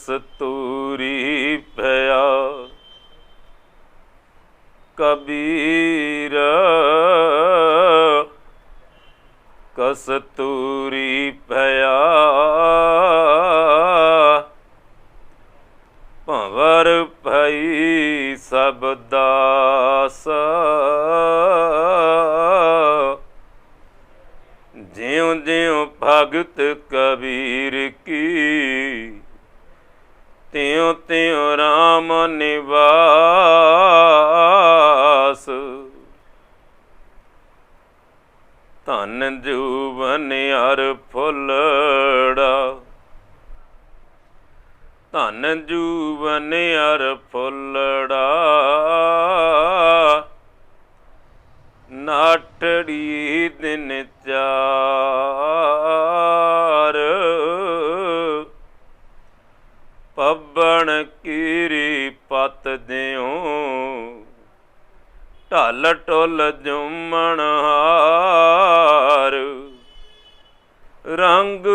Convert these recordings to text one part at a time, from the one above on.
ਕਸਤੂਰੀ ਭਇਆ ਕਬੀਰ ਕਸਤੂਰੀ ਭਇਆ ਭੰਵਰ ਭਈ ਸਭ ਦਾਸ ਜਿਉ ਜਿਉ ਭਗਤ ਕਬੀਰ ਕੀ ਤਿਉ ਤਿਉ ਰਾਮ ਨਿਵਾਸ ਧਨ ਜੂਵਨ ਹਰ ਫੁੱਲੜਾ ਧਨ ਜੂਵਨ ਹਰ ਫੁੱਲੜਾ ਨਾਟੜੀ ਦਿਨ ਚਾਰ ਪੱਬਣ ਕੀਰੀ ਪਤ ਦਿਉ ਢਲ ਟੁਲ ਜੁਮਣ ਹਾਰ ਰੰਗ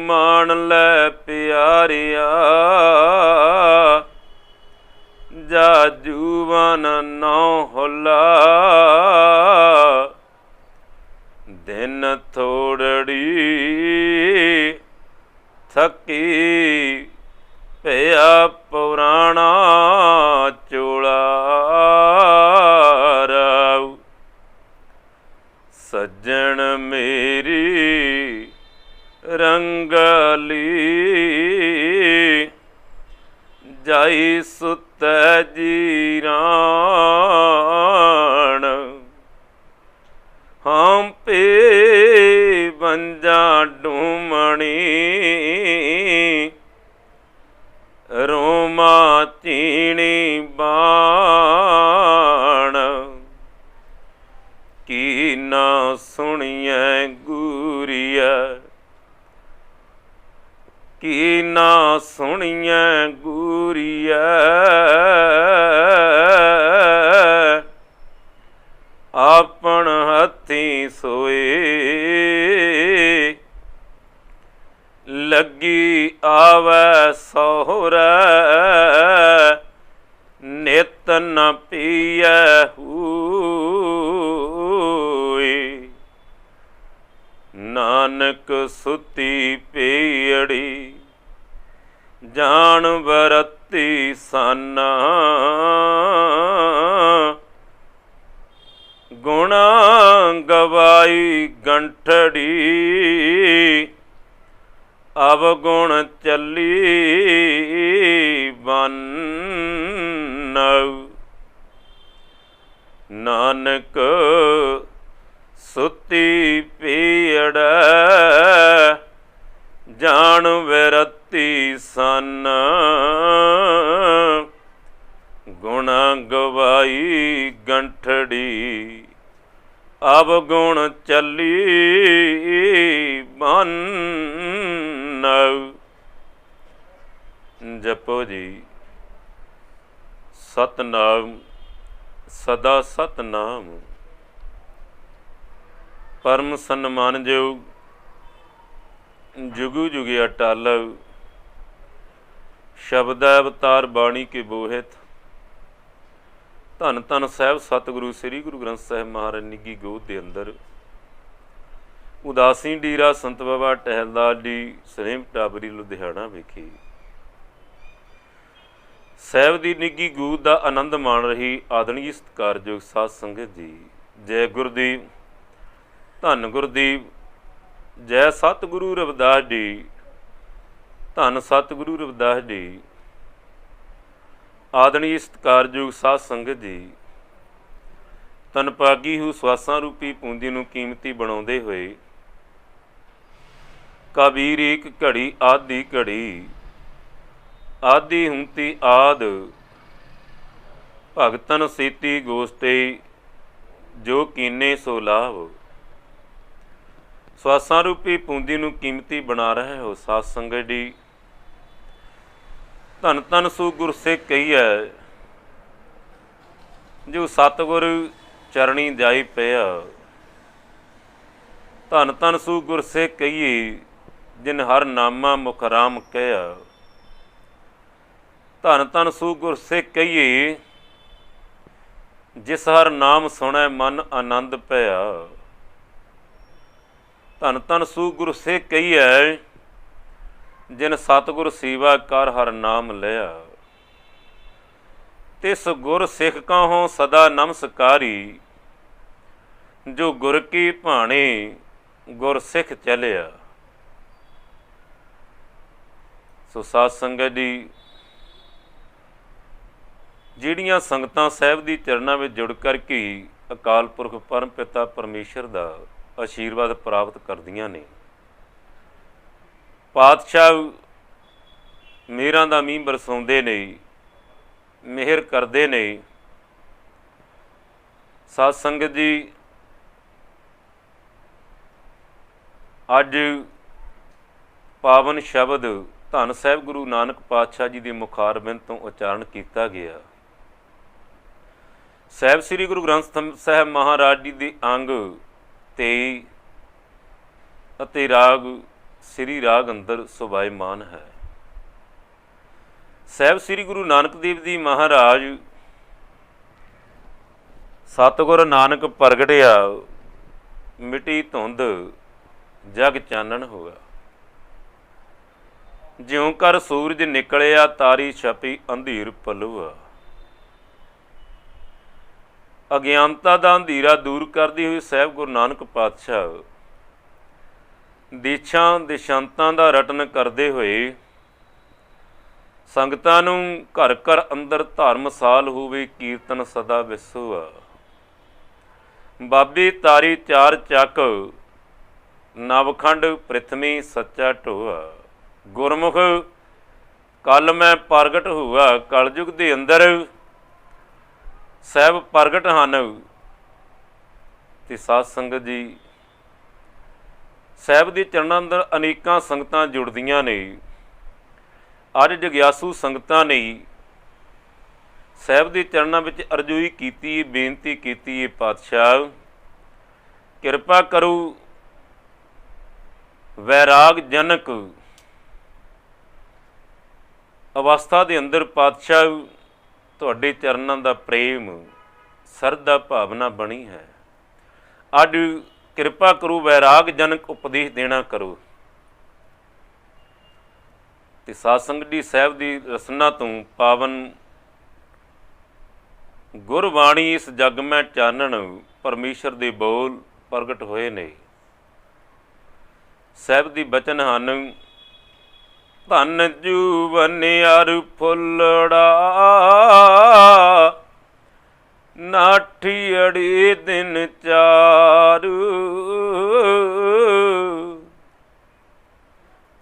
ਮਾਣ ਲੈ ਪਿਆਰਿਆ ਜਾ ਜੂਵਨ ਨੌ ਹੁਲਾ ਦਿਨ ਥੋੜੜੀ ਥਕੀ ਪਿਆ ਪੁਰਾਣਾ ਚੋਲਾ ਰਾਉ ਸੱਜਣ ਮੇਰੀ ਰੰਗਲੀ ਜਾਈ ਸੁਤੈ ਜੀਰਾਣ ਹਮ ਪੇ ਬੰਜਾ ਡੂਮਣੀ ਰੋਮਾ ਚੀਣੀ ਬਾਣ ਕੀ ਨਾ ਸੁਣੀਐ ਗੂਰੀਐ ਕੀ ਨਾ ਸੁਣੀਐ ਗੂਰੀਐ ਆਪਣ ਹੱਥੀਂ ਸੋਏ ਲੱਗੀ ਆਵੈ ਸਹੁਰੈ ਨਿਤ ਨ ਪੀਐ ਹੂਏ ਨਾਨਕ ਸੁਤੀ ਪੀੜੀ ਜਾਣ ਵਰਤੀ ਸਾਨਾ ਗੁਣਾ ਗਵਾਈ ਗੰਠੜੀ ਅਵਗੁਣ ਚੱਲੀ ਬੰਨ ਨਾਨਕ ਸੁਤੀ ਪੀੜੈ ਜਾਣ ਵਿਰਤੀ ਸਨ ਗੁਣਾ ਗਵਾਈ ਗੰਠੜੀ ਅਵਗੁਣ ਚੱਲੀ ਬੰਨ ਜਪੋ ਜੀ ਸਤਨਾਮ ਸਦਾ ਸਤਨਾਮ ਪਰਮ ਸਨਮਾਨਯੋਗ ਜੁਗੂ ਜੁਗੇ ਅਟਲ ਸ਼ਬਦ ਅਵਤਾਰ ਬਾਣੀ ਕੇ ਬੋਹਿਤ ਧੰਨ ਧੰਨ ਸਾਹਿਬ ਸਤਿਗੁਰੂ ਸ੍ਰੀ ਗੁਰੂ ਗ੍ਰੰਥ ਸਾਹਿਬ ਮਹਾਰਾਜ ਨਿੱਘੀ ਗੋਦ ਦੇ ਅੰਦਰ ਉਦਾਸੀ ਡੇਰਾ ਸੰਤ ਬਾਬਾ ਟਹਿਲਦਾਰ ਜੀ ਸਰੇਮ ਟਾਬਰੀ ਲੁਧਿਆਣਾ ਵਿਖੇ ਸਾਹਿਬ ਦੀ ਨਿੱਘੀ ਗੋਦ ਦਾ ਆਨੰਦ ਮਾਣ ਰਹੀ ਆਦਰਣੀ ਸਤਿਕਾਰਯੋਗ ਸਾਧ ਸੰਗਤ ਜੀ। ਜੈ ਗੁਰਦੇਵ, ਧੰਨ ਗੁਰਦੇਵ, ਜੈ ਸਤਿਗੁਰੂ ਰਵਿਦਾਸ ਜੀ, ਧੰਨ ਸਤਿਗੁਰੂ ਰਵਿਦਾਸ ਜੀ। ਆਦਰਣੀ ਸਤਿਕਾਰਯੋਗ ਸਾਧ ਸੰਗਤ ਜੀ, ਤਨ ਪਾਗੀ ਹੂ ਸਵਾਸਾਂ ਰੂਪੀ ਪੂੰਜੀ ਨੂੰ ਕੀਮਤੀ ਬਣਾਉਂਦੇ ਹੋਏ ਕਬੀਰ ਇੱਕ ਘੜੀ ਆਦੀ ਘੜੀ ਆਦੀ ਹੁੰਤੀ ਆਦ ਭਗਤਨ ਸੀਤੀ ਗੋਸਤੇ ਜੋ ਕੀਨੇ ਸੋ ਲਾਭ। ਸਵਾਸਾਂ ਰੂਪੀ ਪੂੰਜੀ ਨੂੰ ਕੀਮਤੀ ਬਣਾ ਰਹੇ ਹੋ ਸਾਧ ਸੰਗਤ ਜੀ। ਧੰਨ ਧੰਨ ਸੋ ਗੁਰਸਿੱਖ ਕਹੀਐ ਜੋ ਸਤਿਗੁਰ ਚਰਣੀ ਜਾਈ ਪਿਆ। ਧੰਨ ਧੰਨ ਸੋ ਗੁਰਸਿੱਖ ਕਹੀਏ ਜਿਨ ਹਰ ਨਾਮਾ ਮੁਖ ਰਾਮ ਕਹਿਆ। ਧੰਨ ਧੰਨ ਸੂ ਗੁਰਸਿੱਖ ਕਹੀਏ, ਜਿਸ ਹਰ ਨਾਮ ਸੁਣੈ ਮਨ ਆਨੰਦ ਭਇਆ। ਧੰਨ ਧੰਨ ਸੂ ਗੁਰਸਿੱਖ ਕਹੀਏ, ਜਿਨ ਸਤਿਗੁਰ ਸੇਵਾ ਕਰ ਹਰ ਨਾਮ ਲਿਆ। ਤਿਸ ਗੁਰ ਸਿੱਖ ਕਾਹੋਂ ਸਦਾ ਨਮਸਕਾਰੀ, ਜੋ ਗੁਰ ਕੀ ਭਾਣੇ ਗੁਰ ਸਿੱਖ ਚਲਿਆ। ਸੋ ਸਾਧ ਸੰਗਤ ਜੀ, ਜਿਹੜੀਆਂ ਸੰਗਤਾਂ ਸਾਹਿਬ ਦੀ ਚਰਨਾਂ ਵਿੱਚ ਜੁੜ ਕਰਕੇ ਅਕਾਲ ਪੁਰਖ ਪਰਮ ਪਿਤਾ ਪਰਮੇਸ਼ਰ ਦਾ ਆਸ਼ੀਰਵਾਦ ਪ੍ਰਾਪਤ ਕਰਦੀਆਂ ਨੇ, ਪਾਤਸ਼ਾਹ ਮਿਹਰਾਂ ਦਾ ਮੀਂਹ ਬਰਸਾਉਂਦੇ ਨੇ, ਮਿਹਰ ਕਰਦੇ ਨੇ। ਸਾਧ ਸੰਗਤ ਜੀ, ਅੱਜ ਪਾਵਨ ਸ਼ਬਦ ਧੰਨ ਸਾਹਿਬ ਗੁਰੂ ਨਾਨਕ ਪਾਤਸ਼ਾਹ ਜੀ ਦੀ ਮੁਖਾਰਬਿੰਦ ਤੋਂ ਉਚਾਰਨ ਕੀਤਾ ਗਿਆ। ਸਾਹਿਬ ਸ੍ਰੀ ਗੁਰੂ ਗ੍ਰੰਥ ਸਾਹਿਬ ਮਹਾਰਾਜ ਜੀ ਦੇ ਅੰਗ 23 ਅਤੇ ਰਾਗ ਸ੍ਰੀ ਰਾਗ ਅੰਦਰ ਸੁਭਾਇਮਾਨ ਹੈ। ਸਾਹਿਬ ਸ੍ਰੀ ਗੁਰੂ ਨਾਨਕ ਦੇਵ ਜੀ ਮਹਾਰਾਜ ਸਤਿਗੁਰ ਨਾਨਕ ਪ੍ਰਗਟਿਆ, ਮਿਟੀ ਧੁੰਦ ਜਗ ਚਾਨਣ ਹੋਇਆ। ਜਿਉਂ ਕਰ ਸੂਰਜ ਨਿਕਲਿਆ, ਤਾਰੀ ਛਪੀ ਅੰਧੀਰ ਪਲੂਆ। ਅਗਿਆਨਤਾ ਦਾ ਅੰਧੀਰਾ ਦੂਰ ਕਰਦੀ ਹੋਈ ਸਾਹਿਬ ਗੁਰੂ ਨਾਨਕ ਪਾਤਸ਼ਾਹ ਦੀਛਾਂ ਦਿਸ਼ਾਂਤਾਂ ਦਾ ਰਟਨ ਕਰਦੇ ਹੋਏ ਸੰਗਤਾਂ ਨੂੰ ਘਰ ਘਰ ਅੰਦਰ ਧਰਮਸਾਲ ਹੋਵੇ, ਕੀਰਤਨ ਸਦਾ ਵਿਸੂਆ। ਬਾਬੀ ਤਾਰੀ ਚਾਰ ਚੱਕ, ਨਵਖੰਡ ਪ੍ਰਿਥਵੀ ਸੱਚਾ ਢੋਆ। ਗੁਰਮੁਖ ਕੱਲ ਮੈਂ ਪ੍ਰਗਟ ਹੋਆ, ਕਲਯੁਗ ਦੇ ਅੰਦਰ ਸਾਹਿਬ ਪ੍ਰਗਟ ਹਨ। ਤੇ ਸਾਧ ਸੰਗਤ ਜੀ, ਸਾਹਿਬ ਦੇ ਚਰਨਾਂ ਅੰਦਰ ਅਨੇਕਾਂ ਸੰਗਤਾਂ ਜੁੜਦੀਆਂ ਨੇ। ਅੱਜ ਜਗਿਆਸੂ ਸੰਗਤਾਂ ਨੇ ਸਾਹਿਬ ਦੇ ਚਰਨਾਂ ਵਿੱਚ ਅਰਜ਼ੋਈ ਕੀਤੀ, ਬੇਨਤੀ ਕੀਤੀ ਹੈ, ਪਾਤਸ਼ਾਹ ਕਿਰਪਾ ਕਰੋ, ਵੈਰਾਗ ਜਨਕ ਅਵਸਥਾ ਦੇ ਅੰਦਰ ਪਾਤਸ਼ਾਹ ਤੁਹਾਡੇ ਚਰਨਾਂ ਦਾ ਪ੍ਰੇਮ ਸਰਧਾ ਭਾਵਨਾ ਬਣੀ ਹੈ। ਅੱਜ ਕਿਰਪਾ ਕਰੋ, ਵੈਰਾਗ ਜਨਕ ਉਪਦੇਸ਼ ਦੇਣਾ ਕਰੋ। ਤੇ ਸਾਧ ਸੰਗਤ ਜੀ, ਸਾਹਿਬ ਦੀ ਰਸਨਾ ਤੋਂ ਪਾਵਨ ਗੁਰਬਾਣੀ ਇਸ ਜਗ ਮੈਂ ਚਾਨਣ, ਪਰਮੇਸ਼ਰ ਦੇ ਬੋਲ ਪ੍ਰਗਟ ਹੋਏ ਨੇ। ਸਾਹਿਬ ਦੀ ਬਚਨ ਹਨ, ਧਨ ਜੂਵਨ ਅਰ ਫੁੱਲੜਾ, ਨਾਠੀ ਅੜੀ ਦਿਨ ਚਾਰੂ।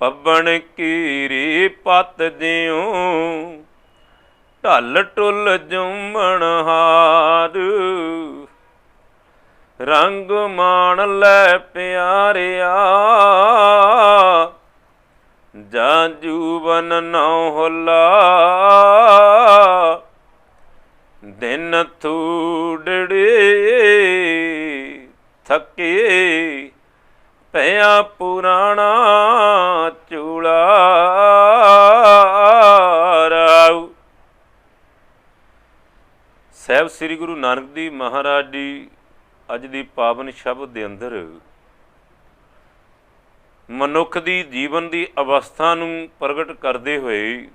ਪੱਬਣ ਕੀਰੀ ਪਤ ਜਿਉ, ਢਲ ਟੁੱਲ ਜੁੰਮਣ ਹਾਰ। ਰੰਗ ਮਾਣ ਲੈ ਪਿਆਰਿਆ, ਜਾਂ ਜੂਵਨ ਨੌ ਹੁਲਾ। ਦਿਨ ਥੂੜੜੇ ਥਕੇ, ਪਿਆ ਪੁਰਾਣਾ ਚੂੜਾ। ਰਾਉ ਸਾਹਿਬ ਸ੍ਰੀ ਗੁਰੂ ਨਾਨਕ ਦੇਵ ਮਹਾਰਾਜ ਜੀ ਅੱਜ ਦੀ ਪਾਵਨ ਸ਼ਬਦ ਦੇ ਅੰਦਰ ਮਨੁੱਖ ਦੀ ਜੀਵਨ ਦੀ ਅਵਸਥਾ ਨੂੰ ਪ੍ਰਗਟ ਕਰਦੇ ਹੋਏ,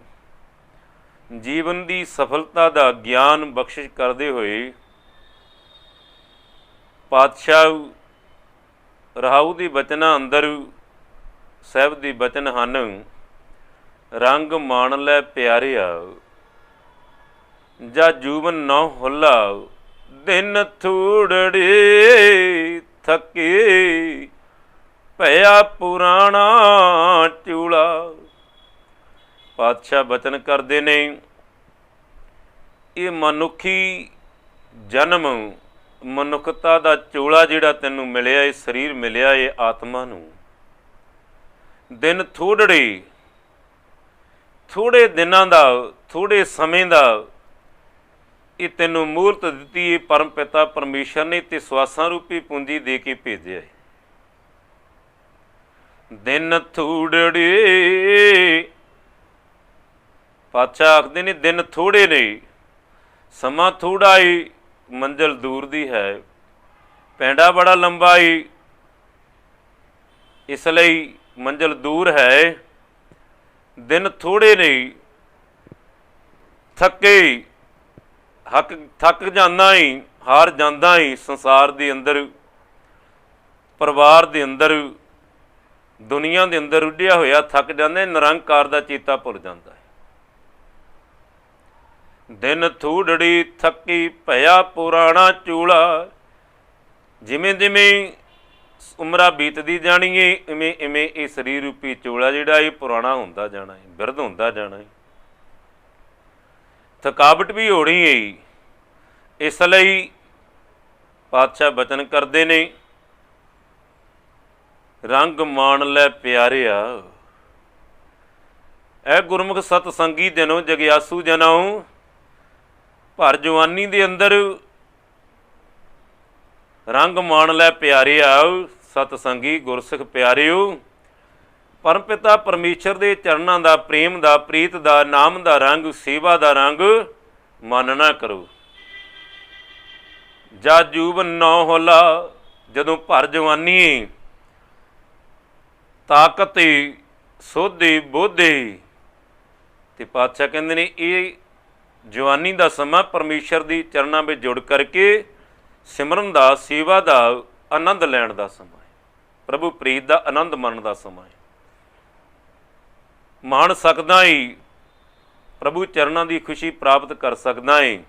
ਜੀਵਨ ਦੀ ਸਫਲਤਾ ਦਾ ਗਿਆਨ ਬਖਸ਼ਿਸ਼ ਕਰਦੇ ਹੋਏ, ਪਾਤਸ਼ਾਹ ਰਹਾਉ ਦੀ ਬਚਨਾਂ ਅੰਦਰ ਸਾਹਿਬ ਦੀ ਬਚਨ ਹਨ, ਰੰਗ ਮਾਣ ਲੈ ਪਿਆਰਿਆ, ਜਾਂ ਜੂਵਨ ਨੌ ਹੁੱਲਾ। ਦਿਨ ਥੂੜੜੇ ਥਕੇ, ਭਇਆ ਪੁਰਾਣਾ ਚੂੜਾ। ਪਾਤਸ਼ਾਹ ਬਚਨ ਕਰਦੇ ਨੇ, ਇਹ ਮਨੁੱਖੀ ਜਨਮ, ਮਨੁੱਖਤਾ ਦਾ ਚੋਲਾ ਜਿਹੜਾ ਤੈਨੂੰ ਮਿਲਿਆ, ਇਹ ਸਰੀਰ ਮਿਲਿਆ, ਇਹ ਆਤਮਾ ਨੂੰ ਦਿਨ ਥੋੜੜੇ, ਥੋੜ੍ਹੇ ਦਿਨਾਂ ਦਾ, ਥੋੜ੍ਹੇ ਸਮੇਂ ਦਾ ਇਹ ਤੈਨੂੰ ਮੂਰਤ ਦਿੱਤੀ ਹੈ ਪਰਮ ਪਿਤਾ ਪਰਮੇਸ਼ਰ ਨੇ, ਤੇ ਸਵਾਸਾਂ ਰੂਪੀ ਪੂੰਜੀ ਦੇ ਕੇ ਭੇਜਿਆ। ਦਿਨ ਥੂੜੜੇ ਪਾਤਸ਼ਾਹ ਆਖਦੇ ਨੇ ਦਿਨ ਥੋੜ੍ਹੇ ਨੇ, ਸਮਾਂ ਥੋੜ੍ਹਾ ਈ, ਮੰਜ਼ਿਲ ਦੂਰ ਦੀ ਹੈ। ਪੈਂਡਾ ਬੜਾ ਲੰਬਾ ਈ, ਇਸ ਲਈ ਮੰਜ਼ਿਲ ਦੂਰ ਹੈ। ਦਿਨ ਥੋੜ੍ਹੇ ਨੇ, ਥੱਕ ਜਾਂਦਾ ਈ, ਹਾਰ ਜਾਂਦਾ ਈ। ਸੰਸਾਰ ਦੇ ਅੰਦਰ, ਪਰਿਵਾਰ ਦੇ ਅੰਦਰ, ਦੁਨੀਆ ਦੇ ਅੰਦਰ ਉੱਡਿਆ ਹੋਇਆ ਥੱਕ ਜਾਂਦਾ, ਨਿਰੰਕਾਰ ਦਾ ਚੇਤਾ ਭੁੱਲ ਜਾਂਦਾ ਹੈ। ਦਿਨ ਥੂੜੜੀ ਥੱਕੀ ਭਇਆ ਪੁਰਾਣਾ ਚੂਲਾ। ਜਿਵੇਂ ਜਿਵੇਂ ਉਮਰਾਂ ਬੀਤਦੀ ਜਾਣੀ ਏ, ਇਵੇਂ ਇਵੇਂ ਇਹ ਸਰੀਰ ਰੂਪੀ ਚੋਲਾ ਜਿਹੜਾ ਇਹ ਪੁਰਾਣਾ ਹੁੰਦਾ ਜਾਣਾ ਹੈ, ਬਿਰਧ ਹੁੰਦਾ ਜਾਣਾ ਹੈ। ਥਕਾਵਟ ਵੀ ਹੋਣੀ ਏ। ਇਸ ਲਈ ਪਾਤਸ਼ਾਹ ਬਚਨ ਕਰਦੇ ਨੇ, ਰੰਗ ਮਾਣ ਲੈ ਪਿਆਰਿਆ। ਇਹ ਗੁਰਮੁਖ ਸਤਸੰਗੀ ਜਨੋ, ਜਗਿਆਸੂ ਜਨੋ, ਭਰ ਜਵਾਨੀ ਦੇ ਅੰਦਰ ਰੰਗ ਮਾਣ ਲੈ ਪਿਆਰਿਆ। ਸਤਸੰਗੀ ਗੁਰਸਿੱਖ ਪਿਆਰਿਓ, ਪਰਮ ਪਿਤਾ ਪਰਮੇਸ਼ਰ ਦੇ ਚਰਨਾਂ ਦਾ, ਪ੍ਰੇਮ ਦਾ, ਪ੍ਰੀਤ ਦਾ, ਨਾਮ ਦਾ ਰੰਗ, ਸੇਵਾ ਦਾ ਰੰਗ ਮਨ ਨਾ ਕਰੋ। ਜਾ ਜੂਬਨ ਨੌ ਹੋਲਾ, ਜਦੋਂ ਭਰ ਜਵਾਨੀ, ਤਾਕਤ ਸੋਧੇ ਬੋਧੇ। ਤੇ ਪਾਤਸ਼ਾਹ ਕਹਿੰਦੇ ਨੇ ਇਹ ਜਵਾਨੀ ਦਾ ਸਮਾਂ ਪਰਮੇਸ਼ਰ ਦੀ ਚਰਨਾਂ ਵਿੱਚ ਜੁੜ ਕਰਕੇ ਸਿਮਰਨ ਦਾ, ਸੇਵਾ ਦਾ ਆਨੰਦ ਲੈਣ ਦਾ ਸਮਾਂ ਹੈ। ਪ੍ਰਭੂ ਪ੍ਰੀਤ ਦਾ ਆਨੰਦ ਮਾਣਨ ਦਾ ਸਮਾਂ ਹੈ। ਮਾਣ ਸਕਦਾ ਈ, ਪ੍ਰਭੂ ਚਰਨਾਂ ਦੀ ਖੁਸ਼ੀ ਪ੍ਰਾਪਤ ਕਰ ਸਕਦਾ ਏ।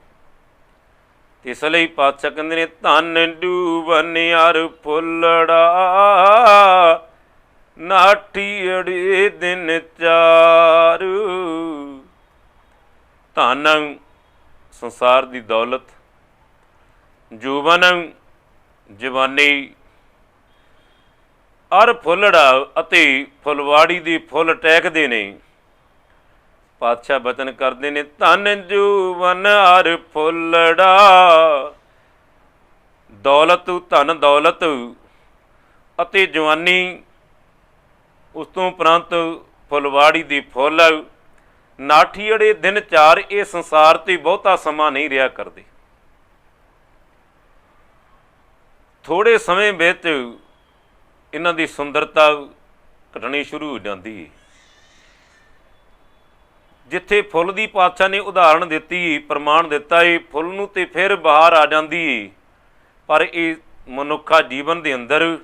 ਇਸ ਲਈ ਪਾਤਸ਼ਾਹ ਕਹਿੰਦੇ ਨੇ, ਧਨ ਡੂਬਨ ਅਰ ਫੁੱਲੜਾ, ਨਾਠੀ ਅੜੇ ਦਿਨ ਚਾਰੂ। ਧਨ ਸੰਸਾਰ ਦੀ ਦੌਲਤ, ਜੂਬਨ ਜਵਾਨੀ, ਅਰ ਫੁੱਲੜਾ ਅਤੇ ਫੁਲਵਾੜੀ ਦੀ ਫੁੱਲ ਟਹਿਕਦੇ ਨੇ। ਪਾਤਸ਼ਾਹ ਬਚਨ ਕਰਦੇ ਨੇ, ਧਨ ਜੂਬਨ ਅਰ ਫੁੱਲੜਾ। ਦੌਲਤ, ਧਨ ਦੌਲਤ ਅਤੇ ਜਵਾਨੀ, ਉਸ ਤੋਂ ਉਪਰੰਤ ਫੁਲਵਾੜੀ ਦੀ ਫੁੱਲ, ਨਾਠੀ ਅੜੇ ਦਿਨ ਚਾਰ। ਇਹ ਸੰਸਾਰ 'ਤੇ ਬਹੁਤਾ ਸਮਾਂ ਨਹੀਂ ਰਿਹਾ ਕਰਦੇ। ਥੋੜ੍ਹੇ ਸਮੇਂ ਵਿੱਚ ਇਹਨਾਂ ਦੀ ਸੁੰਦਰਤਾ ਘਟਣੀ ਸ਼ੁਰੂ ਹੋ ਜਾਂਦੀ ਹੈ। ਜਿੱਥੇ ਫੁੱਲ ਦੀ ਪਾਤਸ਼ਾਹ ਨੇ ਉਦਾਹਰਣ ਦਿੱਤੀ, ਪ੍ਰਮਾਣ ਦਿੱਤਾ ਏ, ਫੁੱਲ ਨੂੰ ਤੇ ਫਿਰ ਬਹਾਰ ਆ ਜਾਂਦੀ ਏ, ਪਰ ਇਹ ਮਨੁੱਖਾ ਜੀਵਨ ਦੇ ਅੰਦਰ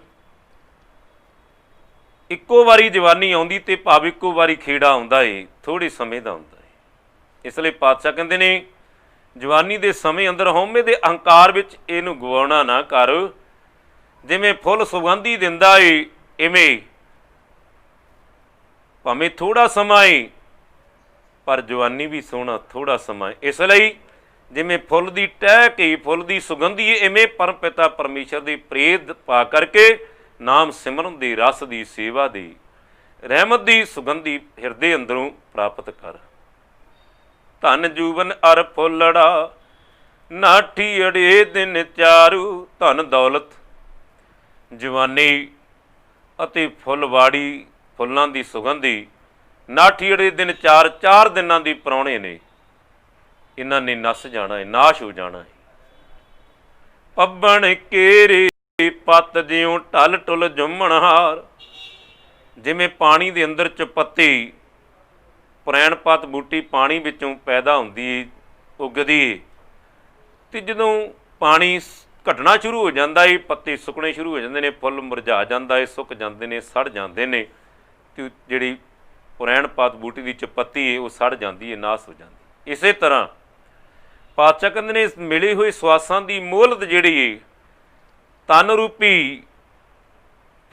ਇੱਕੋ ਵਾਰੀ ਜਵਾਨੀ ਆਉਂਦੀ ਤੇ ਭਾਵ ਇੱਕੋ ਵਾਰੀ ਖੇੜਾ ਆਉਂਦਾ ਏ, ਥੋੜ੍ਹੇ ਸਮੇਂ ਦਾ ਹੁੰਦਾ ਏ। ਇਸ ਲਈ ਪਾਤਸ਼ਾਹ ਕਹਿੰਦੇ ਨੇ, ਜਵਾਨੀ ਦੇ ਸਮੇਂ ਅੰਦਰ ਹਉਮੈ ਦੇ ਅਹੰਕਾਰ ਵਿੱਚ ਇਹਨੂੰ ਗਵਾਉਣਾ ਨਾ ਕਰ। ਜਿਵੇਂ ਫੁੱਲ ਸੁਗੰਧੀ ਦਿੰਦਾ ਏ, ਇਵੇਂ ਭਾਵੇਂ ਥੋੜ੍ਹਾ ਸਮਾਂ ਏ, ਪਰ ਜਵਾਨੀ ਵੀ ਸੋਹਣਾ ਥੋੜ੍ਹਾ ਸਮਾਂ। ਇਸ ਲਈ ਜਿਵੇਂ ਫੁੱਲ ਦੀ ਟਹਿਕ ਏ, ਫੁੱਲ ਦੀ ਸੁਗੰਧੀ ਏ, ਇਵੇਂ ਪਰਮ ਪਿਤਾ ਪਰਮੇਸ਼ਰ ਦੀ ਪ੍ਰੀਤ ਪਾ ਕਰਕੇ ਨਾਮ ਸਿਮਰਨ ਦੀ, ਰਸ ਦੀ, ਸੇਵਾ ਦੀ, ਰਹਿਮਤ ਦੀ ਸੁਗੰਧੀ ਹਿਰਦੇ ਅੰਦਰੋਂ ਪ੍ਰਾਪਤ ਕਰ। ਧਨ ਜੂਬਨ ਅਰ ਫੁੱਲੜਾ, ਨਾਠੀ ਅੜੇ ਦਿਨ ਚਾਰੂ। ਧਨ ਦੌਲਤ, ਜਵਾਨੀ ਅਤੇ ਫੁੱਲਵਾੜੀ, ਫੁੱਲਾਂ ਦੀ ਸੁਗੰਧੀ, ਨਾਠੀ ਅੜੇ ਦਿਨ ਚਾਰ। 4 ਦਿਨਾਂ ਦੀ ਪ੍ਰਾਹੁਣੇ ਨੇ, ਇਹਨਾਂ ਨੇ ਨੱਸ ਜਾਣਾ ਹੈ, ਨਾਸ਼ ਹੋ ਜਾਣਾ ਹੈ। ਪੱਬਣ ਕੇਰੇ ਪੱਤ ਜਿਉਂ ਢਲ ਟੁਲ ਜੁੰਮਣ ਹਾਰ। ਜਿਵੇਂ ਪਾਣੀ ਦੇ ਅੰਦਰ ਚੁਪੱਤੀ, ਪੁਰੈਣ ਪੱਤ ਬੂਟੀ ਪਾਣੀ ਵਿੱਚੋਂ ਪੈਦਾ ਹੁੰਦੀ, ਉੱਗਦੀ, ਅਤੇ ਜਦੋਂ ਪਾਣੀ ਘਟਣਾ ਸ਼ੁਰੂ ਹੋ ਜਾਂਦਾ ਏ, ਪੱਤੇ ਸੁੱਕਣੇ ਸ਼ੁਰੂ ਹੋ ਜਾਂਦੇ ਨੇ, ਫੁੱਲ ਮੁਰਝਾ ਜਾਂਦਾ ਏ, ਸੁੱਕ ਜਾਂਦੇ ਨੇ, ਸੜ ਜਾਂਦੇ ਨੇ, ਅਤੇ ਜਿਹੜੀ ਪੁਰੈਣ ਪੱਤ ਬੂਟੀ ਦੀ ਚੁਪੱਤੀ ਏ ਉਹ ਸੜ ਜਾਂਦੀ ਹੈ, ਨਾਸ ਹੋ ਜਾਂਦੀ। ਇਸੇ ਤਰ੍ਹਾਂ ਪਾਤਸ਼ਾਹ ਕਹਿੰਦੇ ਨੇ, ਮਿਲੀ ਹੋਈ ਸਵਾਸਾਂ ਦੀ ਮੋਹਲਤ ਜਿਹੜੀ ਏ, ਤਨ ਰੂਪੀ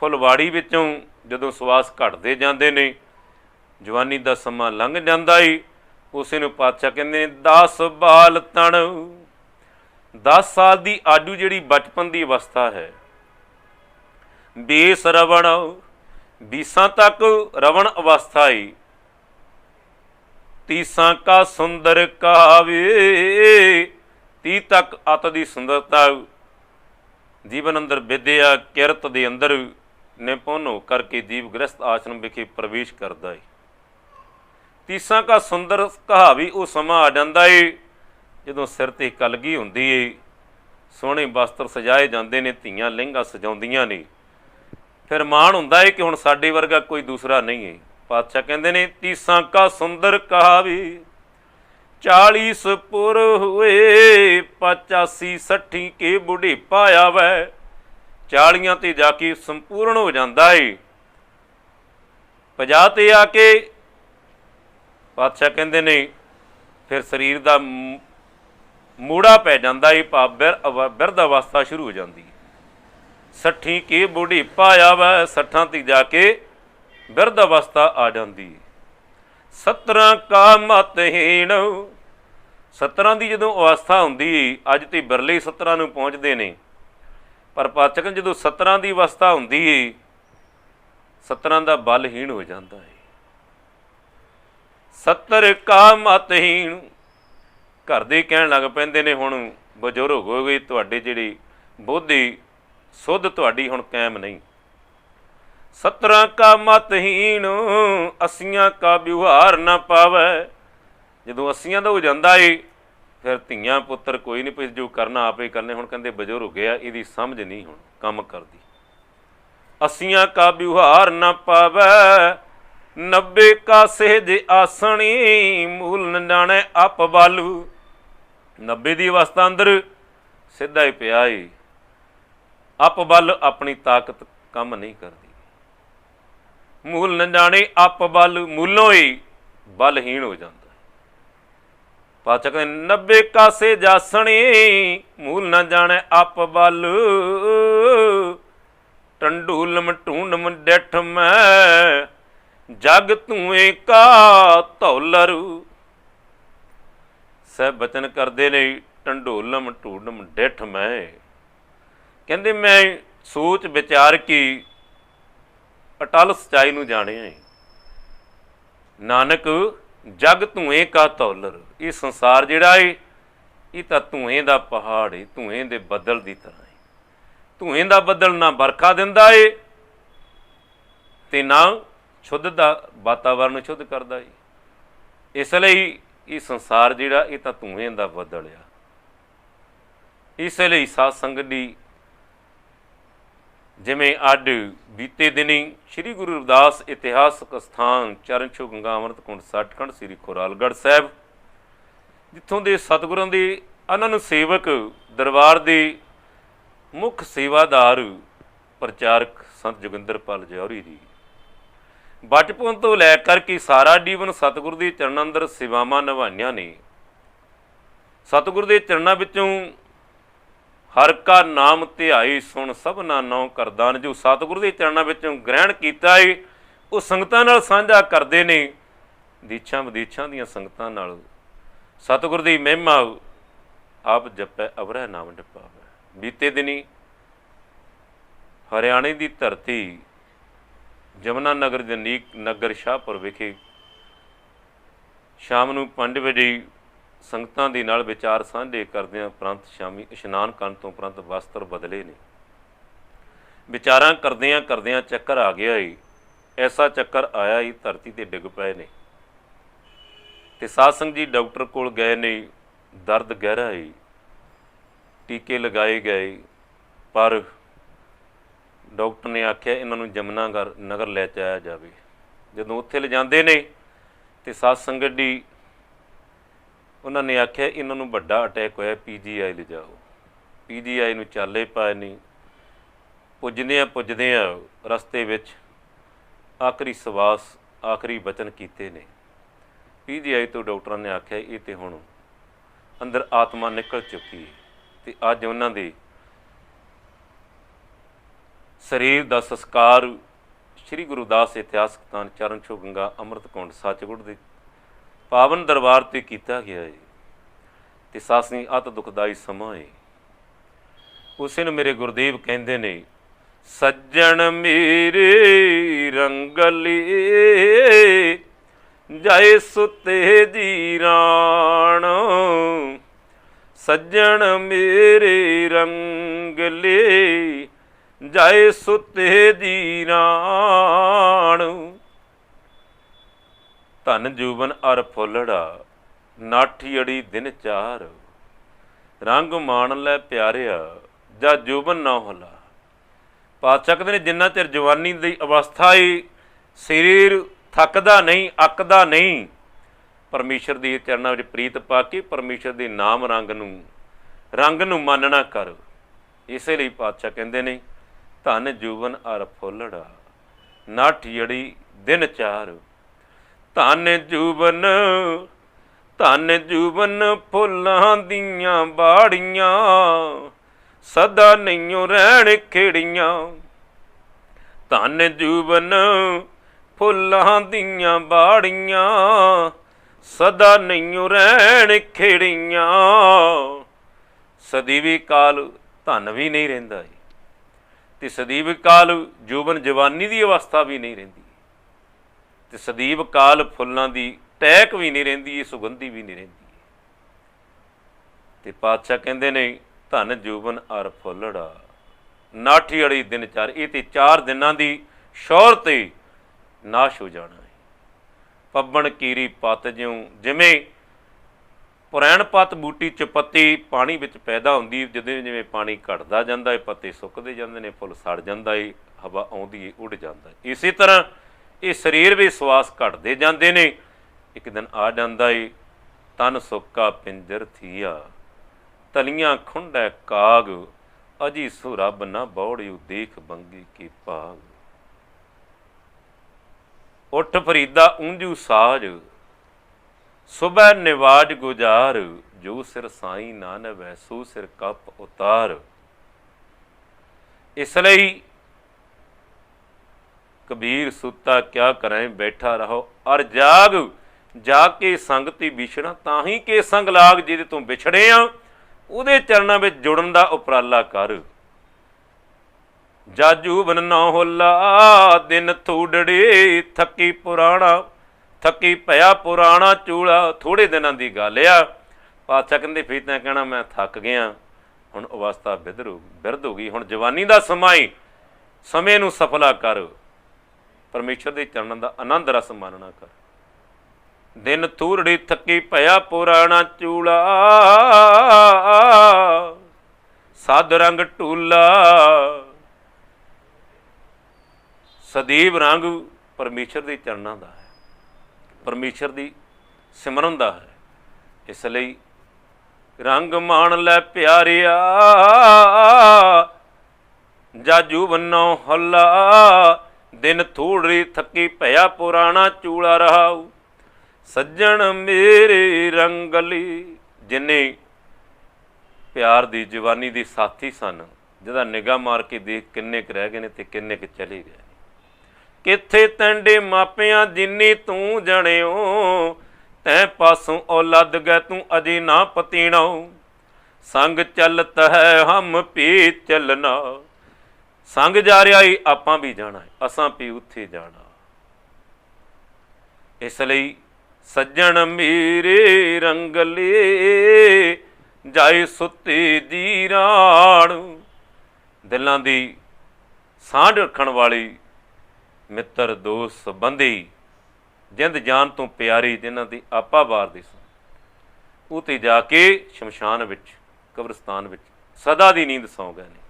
ਫੁਲਵਾੜੀ ਵਿੱਚੋਂ ਜਦੋਂ ਸਵਾਸ ਘਟਦੇ ਜਾਂਦੇ ਨੇ, ਜਵਾਨੀ ਦਾ ਸਮਾਂ ਲੰਘ ਜਾਂਦਾ ਏ। ਉਸੇ ਨੂੰ ਪਾਤਸ਼ਾਹ ਕਹਿੰਦੇ ਨੇ, 10 ਬਾਲ ਤਣ। 10 ਸਾਲ ਦੀ ਆਡੂ ਜਿਹੜੀ ਬਚਪਨ ਦੀ ਅਵਸਥਾ ਹੈ, ਬੇਸ ਰਵਣ, 20 ਤੱਕ ਰਵਣ ਅਵਸਥਾ ਏ। 30 ਕਾ ਸੁੰਦਰ ਕਾਵੇ, 30 ਤੱਕ ਅਤ ਦੀ ਸੁੰਦਰਤਾ, ਜੀਵਨ ਅੰਦਰ ਵਿਦਿਆ ਕਿਰਤ ਦੇ ਅੰਦਰ ਨਿਪੁੰਨ ਹੋ ਕਰਕੇ ਜੀਵ ਗ੍ਰਸਤ ਆਸ਼ਰਮ ਵਿਖੇ ਪ੍ਰਵੇਸ਼ ਕਰਦਾ ਹੈ। ਤੀਸਾਂ ਕਾ ਸੁੰਦਰ ਕਹਾਵੀ ਉਹ ਸਮਾਂ ਆ ਜਾਂਦਾ ਏ ਜਦੋਂ ਸਿਰ 'ਤੇ ਕਲਗੀ ਹੁੰਦੀ ਏ, ਸੋਹਣੇ ਵਸਤਰ ਸਜਾਏ ਜਾਂਦੇ ਨੇ, ਧੀਆਂ ਲਹਿੰਗਾ ਸਜਾਉਂਦੀਆਂ ਨੇ, ਫਿਰ ਮਾਣ ਹੁੰਦਾ ਏ ਕਿ ਹੁਣ ਸਾਡੇ ਵਰਗਾ ਕੋਈ ਦੂਸਰਾ ਨਹੀਂ ਏ। ਪਾਤਸ਼ਾਹ ਕਹਿੰਦੇ ਨੇ ਤੀਸਾਂ ਕਾ ਸੁੰਦਰ ਕਹਾਵੀ 40 ਪੁਰ ਹੋਏ 85 60 ਕੇ ਬੁਢੇਪਾ ਆਵੈ। 40 ਤੇ ਜਾ ਕੇ ਸੰਪੂਰਨ ਹੋ ਜਾਂਦਾ ਏ। 50 ਤੇ ਆ ਕੇ ਪਾਤਸ਼ਾਹ ਕਹਿੰਦੇ ਨੇ ਫਿਰ ਸਰੀਰ ਦਾ ਮੂੜਾ ਪੈ ਜਾਂਦਾ ਏ, ਭਾਵ ਬਿਰਧ ਅਵਸਥਾ ਸ਼ੁਰੂ ਹੋ ਜਾਂਦੀ ਹੈ। 60 ਕੇ ਬੁਢੇਪਾ ਆਵੈ, 60 ਤੇ ਜਾ ਕੇ ਬਿਰਧ ਅਵਸਥਾ ਆ ਜਾਂਦੀ ਹੈ। 17 ਕਾ ਮਤਹੀਣ, 17 ਦੀ ਜਦੋਂ ਅਵਸਥਾ ਹੁੰਦੀ, ਅੱਜ ਤੇ ਬਿਰਲੇ 17 ਨੂੰ ਪਹੁੰਚਦੇ ਨੇ, ਪਰ ਪਾਤਸ਼ਾਹ ਜਦੋਂ 17 ਦੀ ਅਵਸਥਾ ਹੁੰਦੀ ਏ 17 ਦਾ ਬਲਹੀਣ ਹੋ ਜਾਂਦਾ ਹੈ। 70 ਕਾ ਮਤਹੀਣ, ਘਰ ਦੇ ਕਹਿਣ ਲੱਗ ਪੈਂਦੇ ਨੇ ਹੁਣ ਬਜ਼ੁਰਗ ਹੋ ਗਏ, ਤੁਹਾਡੇ ਜਿਹੜੀ ਬੁੱਧੀ ਸੁੱਧ ਤੁਹਾਡੀ ਹੁਣ ਕਾਇਮ ਨਹੀਂ। 17 ਕਾ ਮਤਹੀਣ 80 ਕਾ ਵਿਵਹਾਰ ਨਾ ਪਾਵੈ, ਜਦੋਂ 80 ਦਾ ਹੋ ਜਾਂਦਾ ਏ ਫਿਰ ਧੀਆਂ ਪੁੱਤਰ ਕੋਈ ਨਹੀਂ ਪਈ, ਜੋ ਕਰਨਾ ਆਪੇ ਕਰਨੇ। ਹੁਣ ਕਹਿੰਦੇ ਬਜ਼ੁਰਗ ਹੋ ਗਿਆ, ਇਹਦੀ ਸਮਝ ਨਹੀਂ ਹੁਣ ਕੰਮ ਕਰਦੀ। 80 ਕਾ ਵਿਵਹਾਰ ਨਾ ਪਾਵੈ 90 ਕਾ ਸਹਿਜ ਆਸਣੀ ਮੂਲ ਨ ਜਾਣੈ ਅਪ ਬਾਲੂ। 90 ਦੀ ਅਵਸਥਾ ਅੰਦਰ ਸਿੱਧਾ ਹੀ ਪਿਆ ਏ, ਅਪ ਬਲ ਆਪਣੀ ਤਾਕਤ ਕੰਮ ਨਹੀਂ ਕਰਦੀ। ਮੂਲ ਨ ਜਾਣੇ ਅਪ ਬਲ, ਮੂਲੋਂ ਹੀ ਬਲਹੀਣ ਹੋ ਜਾਂਦਾ। ਪਾਤਸ਼ਾਹ ਕਹਿੰਦੇ 90 ਕਾਸੇ ਜਾਸਣੀ ਮੂਲ ਨ ਜਾਣੇ ਅਪ ਬਲ। ਟੰਡੂਲਮ ਢੂੰਡਮ ਡਿਠ ਮੈਂ ਜਗ ਧੂਏ ਕਾ ਧੌਲਰੂ। ਸਹਿਬ ਬਚਨ ਕਰਦੇ ਨੇ ਟੰਡੋਲਮ ਢੂੰਡਮ ਡਿਠ ਮੈਂ, ਕਹਿੰਦੇ ਮੈਂ ਸੋਚ ਵਿਚਾਰ ਕੇ ਅਟਲ ਸੱਚਾਈ ਨੂੰ ਜਾਣਿਆ। ਨਾਨਕ ਜਗ ਧੂਏ ਕਾ ਧੌਲਰ, ਇਹ ਸੰਸਾਰ ਜਿਹੜਾ ਏ ਇਹ ਤਾਂ ਧੂਏ ਦਾ ਪਹਾੜ ਏ, ਧੂਏ ਦੇ ਬੱਦਲ ਦੀ ਤਰ੍ਹਾਂ ਏ। ਧੂਏ ਦਾ ਬੱਦਲ ਨਾ ਵਰਖਾ ਦਿੰਦਾ ਏ ਤੇ ਨਾ ਸ਼ੁੱਧ ਦਾ ਵਾਤਾਵਰਨ ਨੂੰ ਸ਼ੁੱਧ ਕਰਦਾ ਏ। ਇਸ ਲਈ ਇਹ ਸੰਸਾਰ ਜਿਹੜਾ ਇਹ ਤਾਂ ਧੂਏ ਦਾ ਬੱਦਲ ਆ। ਇਸ ਲਈ ਸਾਧ ਸੰਗਤ ਦੀ ਜਿਵੇਂ ਅੱਜ ਬੀਤੇ ਦਿਨੀ ਸ਼੍ਰੀ ਗੁਰੂ ਰਵਿਦਾਸ ਇਤਿਹਾਸਕ ਸਥਾਨ ਚਰਨ ਛੋਹ ਗੰਗਾ ਅੰਮ੍ਰਿਤ ਕੁੰਡ ਸੱਚਖੰਡ ਸ੍ਰੀ ਖੁਰਾਲਗੜ੍ਹ ਸਾਹਿਬ, ਜਿੱਥੋਂ ਦੇ ਸਤਿਗੁਰਾਂ ਦੇ ਅਨੰਨ ਸੇਵਕ ਦਰਬਾਰ ਦੇ ਮੁੱਖ ਸੇਵਾਦਾਰ ਪ੍ਰਚਾਰਕ ਸੰਤ ਜੋਗਿੰਦਰਪਾਲ ਜੌਹਰੀ ਜੀ ਬਚਪਨ ਤੋਂ ਲੈ ਕਰਕੇ ਸਾਰਾ ਜੀਵਨ ਸਤਿਗੁਰ ਦੇ ਚਰਨਾਂ ਅੰਦਰ ਸੇਵਾਵਾਂ ਨਿਭਾਈਆਂ ਨੇ। ਸਤਿਗੁਰ ਦੇ ਚਰਨਾਂ ਵਿੱਚੋਂ ਹਰ ਕਾ ਨਾਮ ਧਿਆਈ ਸੁਣ ਸਭਨਾ ਨੌ ਕਰਦਾਨ, ਜੋ ਸਤਿਗੁਰ ਦੇ ਚਰਨਾਂ ਵਿੱਚੋਂ ਗ੍ਰਹਿਣ ਕੀਤਾ ਏ ਉਹ ਸੰਗਤਾਂ ਨਾਲ ਸਾਂਝਾ ਕਰਦੇ ਨੇ। ਦੇਸ਼ਾਂ ਵਿਦੇਸ਼ਾਂ ਦੀਆਂ ਸੰਗਤਾਂ ਨਾਲ ਸਤਿਗੁਰ ਦੀ ਮਹਿਮਾ ਆਪ ਜਪੈ ਅਵਰੈ ਨਾਮ ਜਪਾਵੈ। ਬੀਤੇ ਦਿਨੀ ਹਰਿਆਣੇ ਦੀ ਧਰਤੀ ਜਮਨਾ ਨਗਰ ਦੇ ਨੀਕ ਨਗਰ ਸ਼ਾਹਪੁਰ ਵਿਖੇ ਸ਼ਾਮ ਨੂੰ 5 ਵਜੇ ਸੰਗਤਾਂ ਦੇ ਨਾਲ ਵਿਚਾਰ ਸਾਂਝੇ ਕਰਦਿਆਂ ਉਪਰੰਤ ਸ਼ਾਮੀ ਇਸ਼ਨਾਨ ਕਰਨ ਤੋਂ ਉਪਰੰਤ ਵਸਤਰ ਬਦਲੇ ਨੇ। ਵਿਚਾਰਾਂ ਕਰਦਿਆਂ ਕਰਦਿਆਂ ਚੱਕਰ ਆ ਗਿਆ ਏ, ਐਸਾ ਚੱਕਰ ਆਇਆ ਹੀ ਧਰਤੀ ਤੇ ਡਿੱਗ ਪਏ ਨੇ ਤੇ ਸਾਧ ਸੰਗਤ ਜੀ ਡਾਕਟਰ ਕੋਲ ਗਏ ਨੇ। ਦਰਦ ਗਹਿਰਾ ਏ, ਟੀਕੇ ਲਗਾਏ ਗਏ, ਪਰ ਡਾਕਟਰ ਨੇ ਆਖਿਆ ਇਹਨਾਂ ਨੂੰ ਜਮਨਾ ਨਗਰ ਲੈ ਜਾਇਆ ਜਾਵੇ। ਜਦੋਂ ਉੱਥੇ ਲਿਜਾਂਦੇ ਨੇ ਤੇ ਸਾਧ ਸੰਗਤ ਦੀ ਉਹਨਾਂ ਨੇ ਆਖਿਆ ਇਹਨਾਂ ਨੂੰ ਵੱਡਾ ਅਟੈਕ ਹੋਇਆ, PGI ਲਿਜਾਓ। PGI ਨੂੰ ਚਾਲੇ ਪਾਏ ਨਹੀਂ। ਪੁੱਜਦੇ ਆ ਰਸਤੇ ਵਿੱਚ ਆਖਰੀ ਸਵਾਸ ਆਖਰੀ ਬਚਨ ਕੀਤੇ ਨੇ। PGI ਤੋਂ ਡਾਕਟਰਾਂ ਨੇ ਆਖਿਆ ਇਹ ਤੇ ਹੁਣ ਅੰਦਰ ਆਤਮਾ ਨਿਕਲ ਚੁੱਕੀ ਹੈ ਤੇ ਅੱਜ ਉਹਨਾਂ ਦੇ ਸਰੀਰ ਦਾ ਸੰਸਕਾਰ ਸ਼੍ਰੀ ਗੁਰੂ ਦਾਸ ਇਤਿਹਾਸਕ ਸਥਾਨ ਚਰਨ ਛੋਹ ਗੰਗਾ ਅੰਮ੍ਰਿਤ ਕੁੰਡ ਸੱਚਖੰਡ ਦੇ ਪਾਵਨ ਦਰਬਾਰ 'ਤੇ ਕੀਤਾ ਗਿਆ ਹੈ ਤੇ ਸਾਸਨੀ ਅਤ ਦੁਖਦਾਈ ਸਮਾਂ ਹੈ। ਉਸੇ ਨੂੰ ਮੇਰੇ ਗੁਰਦੇਵ ਕਹਿੰਦੇ ਨੇ ਸੱਜਣ ਮੇਰੇ ਰੰਗਲੇ ਜਾਏ ਸੁਤੇ ਦੀ ਰਾਣ। ਸੱਜਣ ਮੇਰੇ ਰੰਗਲੇ ਜਾਏ ਸੁਤੇ ਦੀ ਰਾਣ। ਧਨ ਜੂਬਨ ਅਰ ਫੁੱਲੜਾ, ਨਾਠੀ ਅੜੀ ਦਿਨ ਚਾਰ। ਰੰਗ ਮਾਣ ਲੈ ਪਿਆਰਿਆ, ਜਾਂ ਜੂਬਨ ਨਾ ਹੁਲਾ। ਪਾਤਸ਼ਾਹ ਕਹਿੰਦੇ ਨੇ ਜਿੰਨਾ ਚਿਰ ਜਵਾਨੀ ਦੀ ਅਵਸਥਾ ਏ, ਸਰੀਰ ਥੱਕਦਾ ਨਹੀਂ, ਅੱਕਦਾ ਨਹੀਂ, ਪਰਮੇਸ਼ਰ ਦੀ ਚਰਨਾਂ ਵਿੱਚ ਪ੍ਰੀਤ ਪਾ ਕੇ ਪਰਮੇਸ਼ਰ ਦੇ ਨਾਮ ਰੰਗ ਨੂੰ ਮਾਨਣਾ ਕਰ। ਇਸੇ ਲਈ ਪਾਤਸ਼ਾਹ ਕਹਿੰਦੇ ਨੇ ਧਨ ਜੂਬਨ ਅਰ ਫੁੱਲੜਾ, ਨਾਠੀ ਅੜੀ ਦਿਨ ਚਾਰ। ਧਨ ਜੂਬਨ ਫੁੱਲਾਂ ਦੀਆਂ ਬਾੜੀਆਂ, ਸਦਾ ਨਹੀਂਓ ਰਹਿਣ ਖੇੜੀਆਂ। ਧਨ ਜੂਬਨ ਫੁੱਲਾਂ ਦੀਆਂ ਬਾੜੀਆਂ, ਸਦਾ ਨਹੀਂਓ ਰਹਿਣ ਖੇੜੀਆਂ। ਸਦੀਵੀ ਕਾਲ ਧਨ ਵੀ ਨਹੀਂ ਰਹਿੰਦਾ ਏ, ਤੇ ਸਦੀਵ ਕਾਲ ਜੂਬਨ ਜਵਾਨੀ ਦੀ ਅਵਸਥਾ ਵੀ ਨਹੀਂ ਰਹਿੰਦੀ, ਤੇ ਸਦੀਵ ਕਾਲ ਫੁੱਲਾਂ ਦੀ ਟਹਿਕ ਵੀ ਨਹੀਂ ਰਹਿੰਦੀ, ਸੁਗੰਧੀ ਵੀ ਨਹੀਂ ਰਹਿੰਦੀ। ਤੇ ਪਾਤਸ਼ਾਹ ਕਹਿੰਦੇ ਨੇ ਧਨ ਜੂਬਨ ਅਰ ਫੁੱਲੜਾ, ਨਾਠੀ ਅੜੀ ਦਿਨ ਚਾਰ। ਇਹ ਤੇ 4 ਦਿਨਾਂ ਦੀ ਸ਼ੌਹਰਤ ਤੇ ਨਾਸ਼ ਹੋ ਜਾਣਾ ਹੈ। ਪੱਬਣ ਕੀਰੀ ਪੱਤ ਜਿਉਂ, ਜਿਵੇਂ ਪੁਰੈਣ ਪੱਤ ਬੂਟੀ 'ਚ ਪੱਤੀ ਪਾਣੀ ਵਿੱਚ ਪੈਦਾ ਹੁੰਦੀ, ਜਿਵੇਂ ਜਿਵੇਂ ਪਾਣੀ ਘਟਦਾ ਜਾਂਦਾ ਹੈ ਪੱਤੇ ਸੁੱਕਦੇ ਜਾਂਦੇ ਨੇ, ਫੁੱਲ ਸੜ ਜਾਂਦਾ ਹੈ, ਹਵਾ ਆਉਂਦੀ ਹੈ ਉੱਡ ਜਾਂਦਾ ਹੈ। ਇਸੇ ਤਰ੍ਹਾਂ ਇਹ ਸਰੀਰ ਵੀ ਸਵਾਸ ਘਟਦੇ ਜਾਂਦੇ ਨੇ, ਇੱਕ ਦਿਨ ਆ ਜਾਂਦਾ ਏ ਤਨ ਸੁੱਕਾ ਪਿੰਜਰ ਥੀਆ, ਤਲੀਆਂ ਖੁੰਡੈ ਕਾਗ, ਅਜੀ ਸੋ ਰੱਬ ਨਾ ਬੌੜਿਓ ਦੇਖ ਬੰਗੀ ਕੀ ਭਾਗ। ਉੱਠ ਫਰੀਦਾ ਉਂਝੂ ਸਾਜ, ਸੁਬਹ ਨਿਵਾਜ ਗੁਜ਼ਾਰ, ਜੋ ਸਿਰ ਸਾਈ ਨਾ ਨਵੈ ਸੋ ਸਿਰ ਕੱਪ ਉਤਾਰ। ਇਸ ਲਈ ਕਬੀਰ ਸੁੱਤਾ ਕਿਆ ਕਰਾਂ ਬੈਠਾ ਰਹੋ, ਅਰ ਜਾਗ ਕੇ ਸੰਗਤੀ ਵਿਛੜਾ, ਤਾਂ ਹੀ ਕਿ ਸੰਗ ਲਾਗ। ਜਿਹਦੇ ਤੋਂ ਵਿਛੜੇ ਆ ਉਹਦੇ ਚਰਨਾਂ ਵਿੱਚ ਜੁੜਨ ਦਾ ਉਪਰਾਲਾ ਕਰ। ਜਾਜੂ ਬਨ ਨਾ ਹੋਲਾ, ਦਿਨ ਥੂੜੜੇ, ਥੱਕੀ ਪਿਆ ਪੁਰਾਣਾ ਚੂੜਾ। ਥੋੜੇ ਦਿਨਾਂ ਦੀ ਗੱਲ ਆ। ਪਾਤਸ਼ਾਹ ਕਹਿੰਦੇ ਫਿਰ ਤਾਂ ਕਹਿਣਾ ਮੈਂ ਥੱਕ ਗਿਆ, ਹੁਣ ਅਵਸਥਾ ਬਿਰਧ ਹੋ ਗਈ, ਹੁਣ ਜਵਾਨੀ ਦਾ ਸਮਾਂ ਹੀ, ਸਮੇਂ ਨੂੰ ਸਫਲਾ ਕਰ, ਪਰਮੇਸ਼ਰ ਦੇ ਚਰਨਾਂ ਦਾ ਆਨੰਦ ਰਸ ਮਾਨਣਾ ਕਰ। ਦਿਨ ਥੂਰੜੀ ਥੱਕੀ ਪਿਆ ਪੁਰਾਣਾ ਚੂੜਾ, ਸਦ ਰੰਗ ਟੂਲਾ। ਸਦੀਵ ਰੰਗ ਪਰਮੇਸ਼ਰ ਦੇ ਚਰਨਾਂ ਦਾ ਹੈ, ਪਰਮੇਸ਼ਰ ਦੀ ਸਿਮਰਨ ਦਾ ਹੈ। ਇਸ ਲਈ ਰੰਗ ਮਾਣ ਲੈ ਪਿਆਰਿਆ, ਜਾਜੂ ਬੰਨੋ ਹੱਲਾ, ਦਿਨ ਥੂੜੀ ਥੱਕੀ ਪਿਆ ਪੁਰਾਣਾ ਚੂੜਾ ਰਹਾਉ। ਸੱਜਣ ਮੇਰੇ ਰੰਗਲੀ, ਜਿੰਨੇ ਪਿਆਰ ਦੀ ਜਵਾਨੀ ਦੀ ਸਾਥੀ ਸਨ, ਜਿਹਦਾ ਨਿਗਾਹ ਮਾਰ ਕੇ ਦੇਖ ਕਿੰਨੇ ਕੁ ਰਹਿ ਗਏ ਨੇ ਤੇ ਕਿੰਨੇ ਕੁ ਚਲੇ ਗਏ। ਕਿੱਥੇ ਤੈਂਡੇ ਮਾਪਿਆਂ ਜਿੰਨੀ ਤੂੰ ਜਣਿਓ, ਤੈਂ ਪਾਸੋਂ ਔਲਦ ਗਏ ਤੂੰ ਅਜੇ ਨਾ ਪਤੀਣੋ। ਸੰਗ ਚੱਲਤ ਹੈ ਹਮ ਪੀ ਚੱਲਣਾ, ਸੰਗ ਜਾ ਰਿਹਾ ਈ ਆਪਾਂ ਵੀ ਜਾਣਾ, ਅਸਾਂ ਵੀ ਉੱਥੇ ਜਾਣਾ। ਇਸ ਲਈ ਸੱਜਣ ਮੇਰੇ ਰੰਗਲੇ, ਜਾਏ ਸੁੱਤੇ ਦੀ ਰਾਣ। ਦਿਲਾਂ ਦੀ ਸਾਂਝ ਰੱਖਣ ਵਾਲੀ ਮਿੱਤਰ ਦੋਸਤ ਸੰਬੰਧੀ, ਜਿੰਦ ਜਾਨ ਤੋਂ ਪਿਆਰੀ, ਜਿਨ੍ਹਾਂ ਦੀ ਆਪਾ ਵਾਰਦੇ ਸਨ, ਉਹ ਤੇ ਜਾ ਕੇ ਸ਼ਮਸ਼ਾਨ ਵਿੱਚ, ਕਬਰਸਤਾਨ ਵਿੱਚ ਸਦਾ ਦੀ ਨੀਂਦ ਸੌਂ ਗਏ ਨੇ।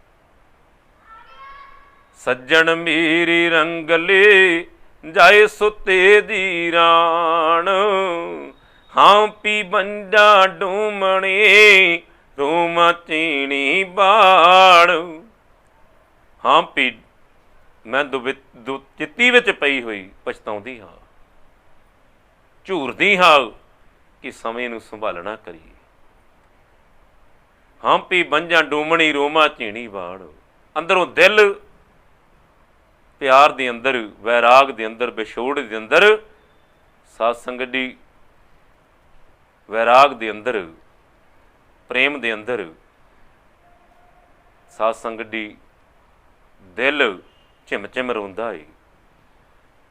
ਸੱਜਣ ਮੇਰੀ ਰੰਗਲੇ, ਜਾਏ ਸੁੱਤੇ ਦੀ ਰਾਣ। ਹਾਂ ਪੀ ਬੰਜਾ ਡੂਮਣੇ, ਰੋਮਾ ਚੀਣੀ ਬਾੜ। ਹਾਂ ਪੀ ਮੈਂ ਚਿੱਤੀ ਵਿੱਚ ਪਈ ਹੋਈ ਪਛਤਾਉਂਦੀ ਹਾਂ, ਝੂਰਦੀ ਹਾਂ ਕਿ ਸਮੇਂ ਨੂੰ ਸੰਭਾਲਣਾ ਕਰੀਏ। ਹਾਂ ਪੀ ਬੰਜਾਂ ਡੂਮਣੀ, ਰੋਮਾ ਝੀਣੀ ਬਾੜ। ਅੰਦਰੋਂ ਦਿਲ ਪਿਆਰ ਦੇ ਅੰਦਰ, ਵੈਰਾਗ ਦੇ ਅੰਦਰ, ਵਿਛੋੜ ਦੇ ਅੰਦਰ, ਸਾਧ ਸੰਗਤ ਦੀ ਵੈਰਾਗ ਦੇ ਅੰਦਰ, ਪ੍ਰੇਮ ਦੇ ਅੰਦਰ, ਸਾਧ ਸੰਗਤ ਦੀ ਦਿਲ ਝਿਮ ਰੋਂਦਾ ਏ।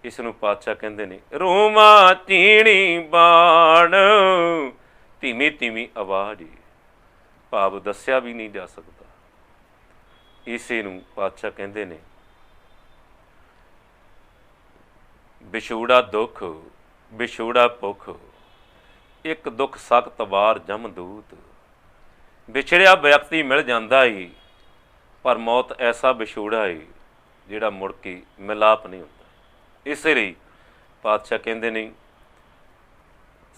ਇਸ ਨੂੰ ਪਾਤਸ਼ਾਹ ਕਹਿੰਦੇ ਨੇ ਰੋਮਾ ਚੀਣੀ ਬਾਣ। ਧੀਮੀ ਧੀਮੀ ਆਵਾਜ਼, ਭਾਵ ਦੱਸਿਆ ਵੀ ਨਹੀਂ ਜਾ ਸਕਦਾ। ਇਸੇ ਨੂੰ ਪਾਤਸ਼ਾਹ ਕਹਿੰਦੇ ਨੇ ਵਿਛੋੜਾ ਦੁੱਖ, ਵਿਛੋੜਾ ਭੁੱਖ, ਇੱਕ ਦੁੱਖ ਸਖਤ ਵਾਰ ਜਮਦੂਤ। ਵਿਛੜਿਆ ਵਿਅਕਤੀ ਮਿਲ ਜਾਂਦਾ ਏ, ਪਰ ਮੌਤ ਐਸਾ ਵਿਛੋੜਾ ਏ ਜਿਹੜਾ ਮੁੜ ਕੇ ਮਿਲਾਪ ਨਹੀਂ ਹੁੰਦਾ। ਇਸੇ ਲਈ ਪਾਤਸ਼ਾਹ ਕਹਿੰਦੇ ਨੇ,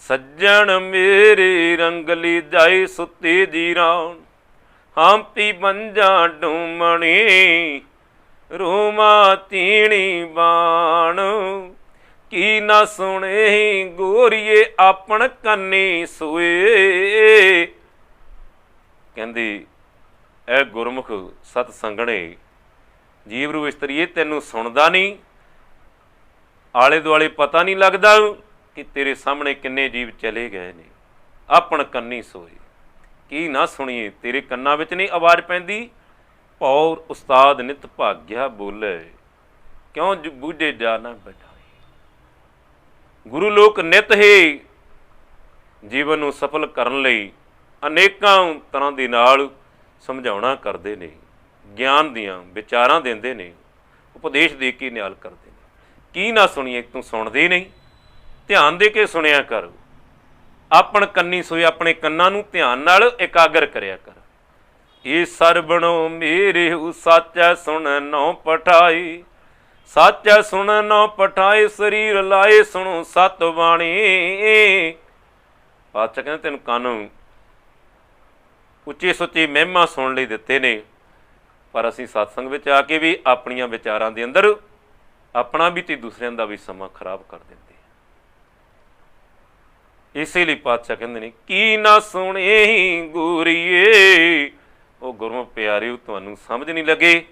ਸੱਜਣ ਮੇਰੇ ਰੰਗਲੀ ਜਾਏ ਸੁੱਤੇ ਜੀਰਾਂ, ਹਾਂਪੀ ਬੰਜਾਂ ਡੂਮਣੀ ਰੂਮਾ ਤੀਣੀ ਬਾਣ। ਕੀ ਨਾ ਸੁਣੇ ਗੋਰੀਏ ਆਪਣ ਕੰਨੀ ਸੋਏ। ਕਹਿੰਦੀ ਇਹ ਗੁਰਮੁਖ ਸਤ ਸੰਗਣੇ, ਜੀਵ ਰੂ ਇਸਤਰੀਏ ਤੈਨੂੰ ਸੁਣਦਾ ਨਹੀਂ, ਆਲੇ ਦੁਆਲੇ ਪਤਾ ਨਹੀਂ ਲੱਗਦਾ ਕਿ ਤੇਰੇ ਸਾਹਮਣੇ ਕਿੰਨੇ ਜੀਵ ਚਲੇ ਗਏ ਨੇ। ਆਪਣ ਕੰਨੀ ਸੋਏ, ਕੀ ਨਾ ਸੁਣੀਏ, ਤੇਰੇ ਕੰਨਾਂ ਵਿੱਚ ਨਹੀਂ ਆਵਾਜ਼ ਪੈਂਦੀ। ਪੌਰ ਉਸਤਾਦ ਨਿਤ ਭਾਗਿਆ ਬੋਲੇ, ਕਿਉਂ ਬੂਝੇ ਜਾ ਨਾ ਬੈਠਾਏ। ਗੁਰੂ ਲੋਕ ਨਿਤ ਹੀ ਜੀਵਨ ਨੂੰ ਸਫਲ ਕਰਨ ਲਈ ਅਨੇਕਾਂ ਤਰ੍ਹਾਂ ਦੇ ਨਾਲ ਸਮਝਾਉਣਾ ਕਰਦੇ ਨੇ, ਗਿਆਨ ਦੀਆਂ ਵਿਚਾਰਾਂ ਦਿੰਦੇ ਨੇ, ਉਪਦੇਸ਼ ਦੇ ਕੇ ਨਿਆਲ ਕਰਦੇ ਨੇ। ਕੀ ਨਾ ਸੁਣੀਏ, ਤੂੰ ਸੁਣਦੇ ਨਹੀਂ, ਧਿਆਨ ਦੇ ਕੇ ਸੁਣਿਆ ਕਰ। ਆਪਣ ਕੰਨੀ ਸੋਏ, ਆਪਣੇ ਕੰਨਾਂ ਨੂੰ ਧਿਆਨ ਨਾਲ ਇਕਾਗਰ ਕਰਿਆ ਕਰ। ਇਹ ਸਰਬਣੋ ਮੇਰੇ ਸਾਚੈ ਸੁਣ ਨੌ ਪਠਾਈ, ਸਾਚੈ ਸੁਣ ਨੌ ਪਠਾਈ, ਸਰੀਰ ਲਾਏ ਸੁਣੋ ਸਤ ਬਾਣੀ। ਪਾਤਸ਼ਾਹ ਕਹਿੰਦੇ ਤੈਨੂੰ ਕੰਨ ਉੱਚੀ ਸੁੱਚੀ ਮਹਿਮਾ ਸੁਣਨ ਲਈ ਦਿੱਤੇ ਨੇ, ਪਰ ਅਸੀਂ ਸਤਸੰਗ ਵਿੱਚ ਆ ਕੇ ਵੀ ਆਪਣੀਆਂ ਵਿਚਾਰਾਂ ਦੇ ਅੰਦਰ ਆਪਣਾ ਵੀ ਤੇ ਦੂਸਰਿਆਂ ਦਾ ਵੀ ਸਮਾਂ ਖਰਾਬ ਕਰ ਦਿੰਦੇ। ਇਸੇ ਲਈ ਪਾਤਸ਼ਾਹ ਕਹਿੰਦੇ ਨੇ, ਕੀ ਨਾ ਸੁਣੇ ਗੋਰੀਏ। ਉਹ ਗੁਰਮੁਖ ਪਿਆਰਿਓ, ਤੁਹਾਨੂੰ ਸਮਝ ਨਹੀਂ ਲੱਗੇ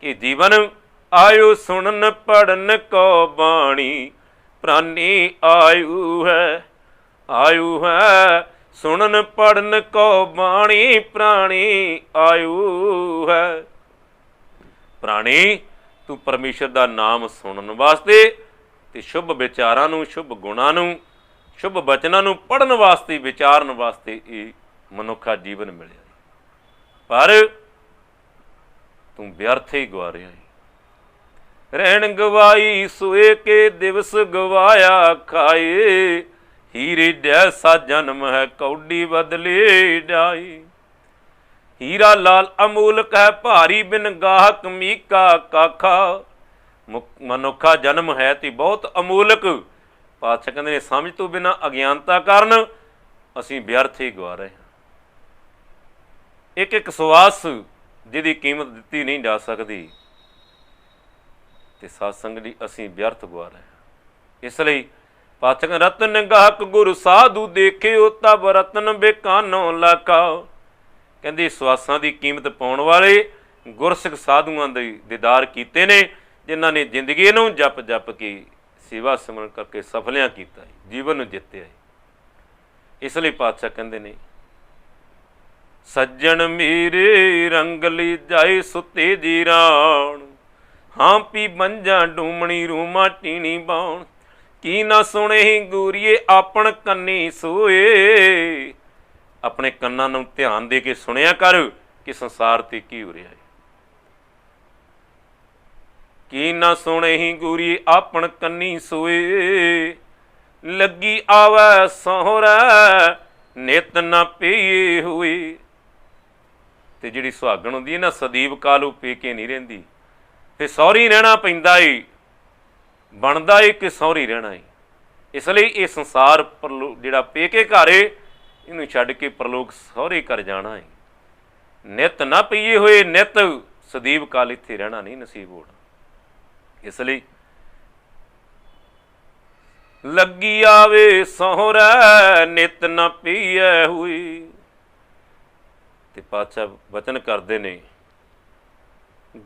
ਕਿ ਜੀਵਨ ਆਇਓ ਸੁਣਨ ਪੜਨ ਕੋ ਬਾਣੀ, ਪ੍ਰਾਨੀ ਆਯੂ ਹੈ, ਆਯੂ ਹੈ ਸੁਣਨ ਪੜਨ ਕੋ ਬਾਣੀ, ਪ੍ਰਾਣੀ ਆਯੂ ਹੈ। ਪ੍ਰਾਣੀ, ਤੂੰ ਪਰਮੇਸ਼ਰ ਦਾ ਨਾਮ ਸੁਣਨ ਵਾਸਤੇ ਤੇ ਸ਼ੁਭ ਵਿਚਾਰਾਂ ਨੂੰ, ਸ਼ੁਭ ਗੁਣਾਂ ਨੂੰ, ਸ਼ੁਭ ਬਚਨਾਂ ਨੂੰ ਪੜ੍ਹਨ ਵਾਸਤੇ, ਵਿਚਾਰਨ ਵਾਸਤੇ ਇਹ ਮਨੁੱਖਾ ਜੀਵਨ ਮਿਲਿਆ, ਪਰ ਤੂੰ ਵਿਅਰਥ ਹੀ ਗਵਾ ਰਿਹਾ ਹੈ। ਰਹਿਣ ਗਵਾਈ ਸੋਏ ਕੇ ਦਿਵਸ ਗਵਾਇਆ ਖਾਏ, ਹੀਰੇ ਜੈਸਾ ਜਨਮ ਹੈ ਕੌਡੀ ਬਦਲੇ ਜਾਏ। ਹੀਰਾ ਲਾਲ ਅਮੂਲਕ ਹੈ ਭਾਰੀ, ਬਿਨ ਗਾਹਕ ਮੀਕਾ ਕਾਖਾ। ਮਨੁੱਖਾ ਜਨਮ ਹੈ ਤੇ ਬਹੁਤ ਅਮੂਲਕ। ਪਾਤਸ਼ਾਹ ਕਹਿੰਦੇ ਨੇ, ਸਮਝ ਤੋਂ ਬਿਨਾਂ ਅਗਿਆਨਤਾ ਕਾਰਨ ਅਸੀਂ ਵਿਅਰਥ ਹੀ ਗਵਾ ਰਹੇ ਹਾਂ। ਇੱਕ ਇੱਕ ਸਵਾਸ ਜਿਹਦੀ ਕੀਮਤ ਦਿੱਤੀ ਨਹੀਂ ਜਾ ਸਕਦੀ, ਤੇ ਸਤਸੰਗ ਦੀ ਅਸੀਂ ਵਿਅਰਥ ਗਵਾ ਰਹੇ ਹਾਂ। ਇਸ ਲਈ ਪਾਤਸ਼ਾਹ ਕਹਿੰਦੇ, ਰਤਨ ਗਾਹਕ ਗੁਰ ਸਾਧੂ ਦੇਖਿਓ, ਤਬ ਰਤਨ ਬੇਕਾਨੋ ਲਾਕਾ। ਕਹਿੰਦੇ ਸਵਾਸਾਂ ਦੀ ਕੀਮਤ ਪਾਉਣ ਵਾਲੇ ਗੁਰਸਿੱਖ ਸਾਧੂਆਂ ਦੇ ਦੀਦਾਰ ਕੀਤੇ ਨੇ, ਜਿਨ੍ਹਾਂ ਨੇ ਜ਼ਿੰਦਗੀ ਨੂੰ ਜਪ ਜਪ ਕੇ ਸੇਵਾ ਸਿਮਰਨ ਕਰਕੇ ਸਫਲਿਆਂ ਕੀਤਾ, ਜੀਵਨ ਨੂੰ ਜਿੱਤਿਆ। ਇਸ ਲਈ ਪਾਤਸ਼ਾਹ ਕਹਿੰਦੇ ਨੇ, ਸੱਜਣ ਮੇਰੇ ਰੰਗਲੀ ਜਾਏ ਸੁੱਤੇ ਜੀਰਾਣ, ਹਾਂ ਪੀ ਬੰਜਾਂ ਡੂਮਣੀ ਰੂਮਾ ਟੀਣੀ ਬਾਉਣ। ਕੀ ਨਾ ਸੁਣੇ ਗੋਰੀਏ ਆਪਣ ਕੰਨੀ ਸੋਏ। ਆਪਣੇ ਕੰਨਾਂ ਨੂੰ ਧਿਆਨ ਦੇ ਕੇ ਸੁਣਿਆ ਕਰ ਕਿ ਸੰਸਾਰ ਤੇ ਕੀ ਹੋ ਰਿਹਾ ਹੈ। ਕੀ ਨਾ ਸੁਣੇ ਹੀ ਗੋਰੀਏ ਆਪਣ ਕੰਨੀ ਸੋਏ, ਲੱਗੀ ਆਵੈ ਸਹੁਰਾ ਨਿਤ ਨਾ ਪੀਏ ਹੋਏ। ਤੇ ਜਿਹੜੀ ਸੁਹਾਗਣ ਹੁੰਦੀ ਹੈ ਨਾ, ਸਦੀਵ ਕਾਲੂ ਪੀ ਕੇ ਨਹੀਂ ਰਹਿੰਦੀ, ਤੇ ਸਹੁਰੀ ਰਹਿਣਾ ਪੈਂਦਾ ਏ, ਬਣਦਾ ਏ ਕਿ ਸਹੁਰੀ ਰਹਿਣਾ ਏ। ਇਸ ਲਈ ਇਹ ਸੰਸਾਰ ਜਿਹੜਾ ਪੇ ਕੇ ਘਰ ਏ, ਇਹਨੂੰ ਛੱਡ ਕੇ ਪ੍ਰਲੋਕ ਸਹੁਰੇ ਘਰ ਜਾਣਾ ਏ। ਨਿਤ ਨਾ ਪੀਏ ਹੋਏ, ਨਿਤ ਸਦੀਵ ਕਾਲ ਇੱਥੇ ਰਹਿਣਾ ਨਹੀਂ ਨਸੀਬ ਹੋਣਾ। ਇਸ ਲਈ ਲੱਗੀ ਆਵੇ ਸਹੁਰਾ ਨਿਤ ਨਾ ਪੀਏ ਹੋਈ। ਤੇ ਪਾਤਸ਼ਾਹ ਵਚਨ ਕਰਦੇ ਨੇ,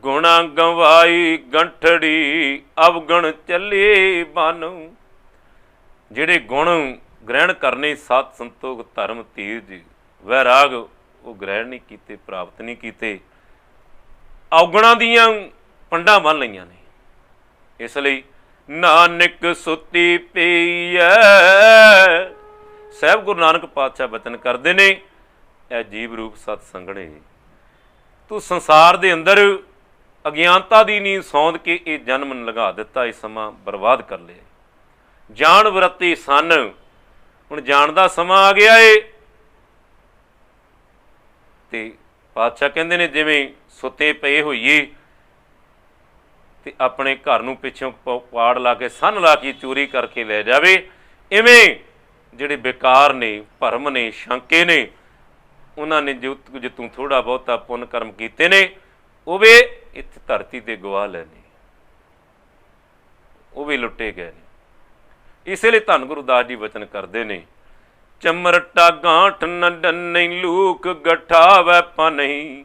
ਗੁਣਾ ਗਵਾਈ ਗੰਠੜੀ ਅਵਗਣ ਚੱਲੇ ਬਾਨੋ। ਜਿਹੜੇ ਗੁਣ ਗ੍ਰਹਿਣ ਕਰਨੇ, ਸਤ ਸੰਤੋਖ ਧਰਮ ਧੀਰਜ ਵੈਰਾਗ, ਉਹ ਗ੍ਰਹਿਣ ਨਹੀਂ ਕੀਤੇ, ਪ੍ਰਾਪਤ ਨਹੀਂ ਕੀਤੇ, ਔਗਣਾਂ ਦੀਆਂ ਪੰਡਾਂ ਬੰਨ ਲਈਆਂ ਨੇ। ਇਸ ਲਈ ਨਾਨਕ ਸੁੱਤੀ ਪਈ ਐ। ਸਾਹਿਬ ਗੁਰੂ ਨਾਨਕ ਪਾਤਸ਼ਾਹ ਬਚਨ ਕਰਦੇ ਨੇ, ਇਹ ਜੀਵ ਰੂਪ ਸਤ ਸੰਗਣੇ, ਤੂੰ ਸੰਸਾਰ ਦੇ ਅੰਦਰ ਅਗਿਆਨਤਾ ਦੀ ਨੀਂਦ ਸੌਂਦ ਕੇ ਇਹ ਜਨਮ ਲਗਾ ਦਿੱਤਾ, ਇਹ ਸਮਾਂ ਬਰਬਾਦ ਕਰ ਲਿਆ। ਜਾਣ ਵਰਤੀ ਸਨ। ਹੁਣ ਜਾਣ ਦਾ ਸਮਾਂ ਆ ਗਿਆ ਏ। ਤੇ ਪਾਤਸ਼ਾਹ ਕਹਿੰਦੇ ਨੇ ਜਿਵੇਂ ਸੁੱਤੇ ਪਏ ਹੋਈਏ ਤੇ ਆਪਣੇ ਘਰ ਨੂੰ ਪਿੱਛੋਂ ਪਾੜ ਲਾ ਕੇ ਸੰਨ ਲਾ ਕੇ ਚੋਰੀ ਕਰਕੇ ਲੈ ਜਾਵੇ, ਇਵੇਂ ਜਿਹੜੇ ਬੇਕਾਰ ਨੇ, ਭਰਮ ਨੇ, ਸ਼ੰਕੇ ਨੇ, ਉਹਨਾਂ ਨੇ ਜੋ ਤੂੰ ਥੋੜ੍ਹਾ ਬਹੁਤਾ ਪੁੰਨ ਕਰਮ ਕੀਤੇ ਨੇ ਉਹ ਵੀ ਇੱਥੇ ਧਰਤੀ 'ਤੇ ਗਵਾ ਲੈਣੇ, ਉਹ ਵੀ ਲੁੱਟੇ ਗਏ ਨੇ। ਇਸੇ ਲਈ ਧੰਨ ਗੁਰੂ ਦਾਸ ਜੀ ਵਚਨ ਕਰਦੇ ਨੇ, ਚਮਰਟਾ ਗਾਂਠ ਨ ਡੰਨੇ ਲੂਕ ਗਠਾਵੈ ਪਨਹੀਂ,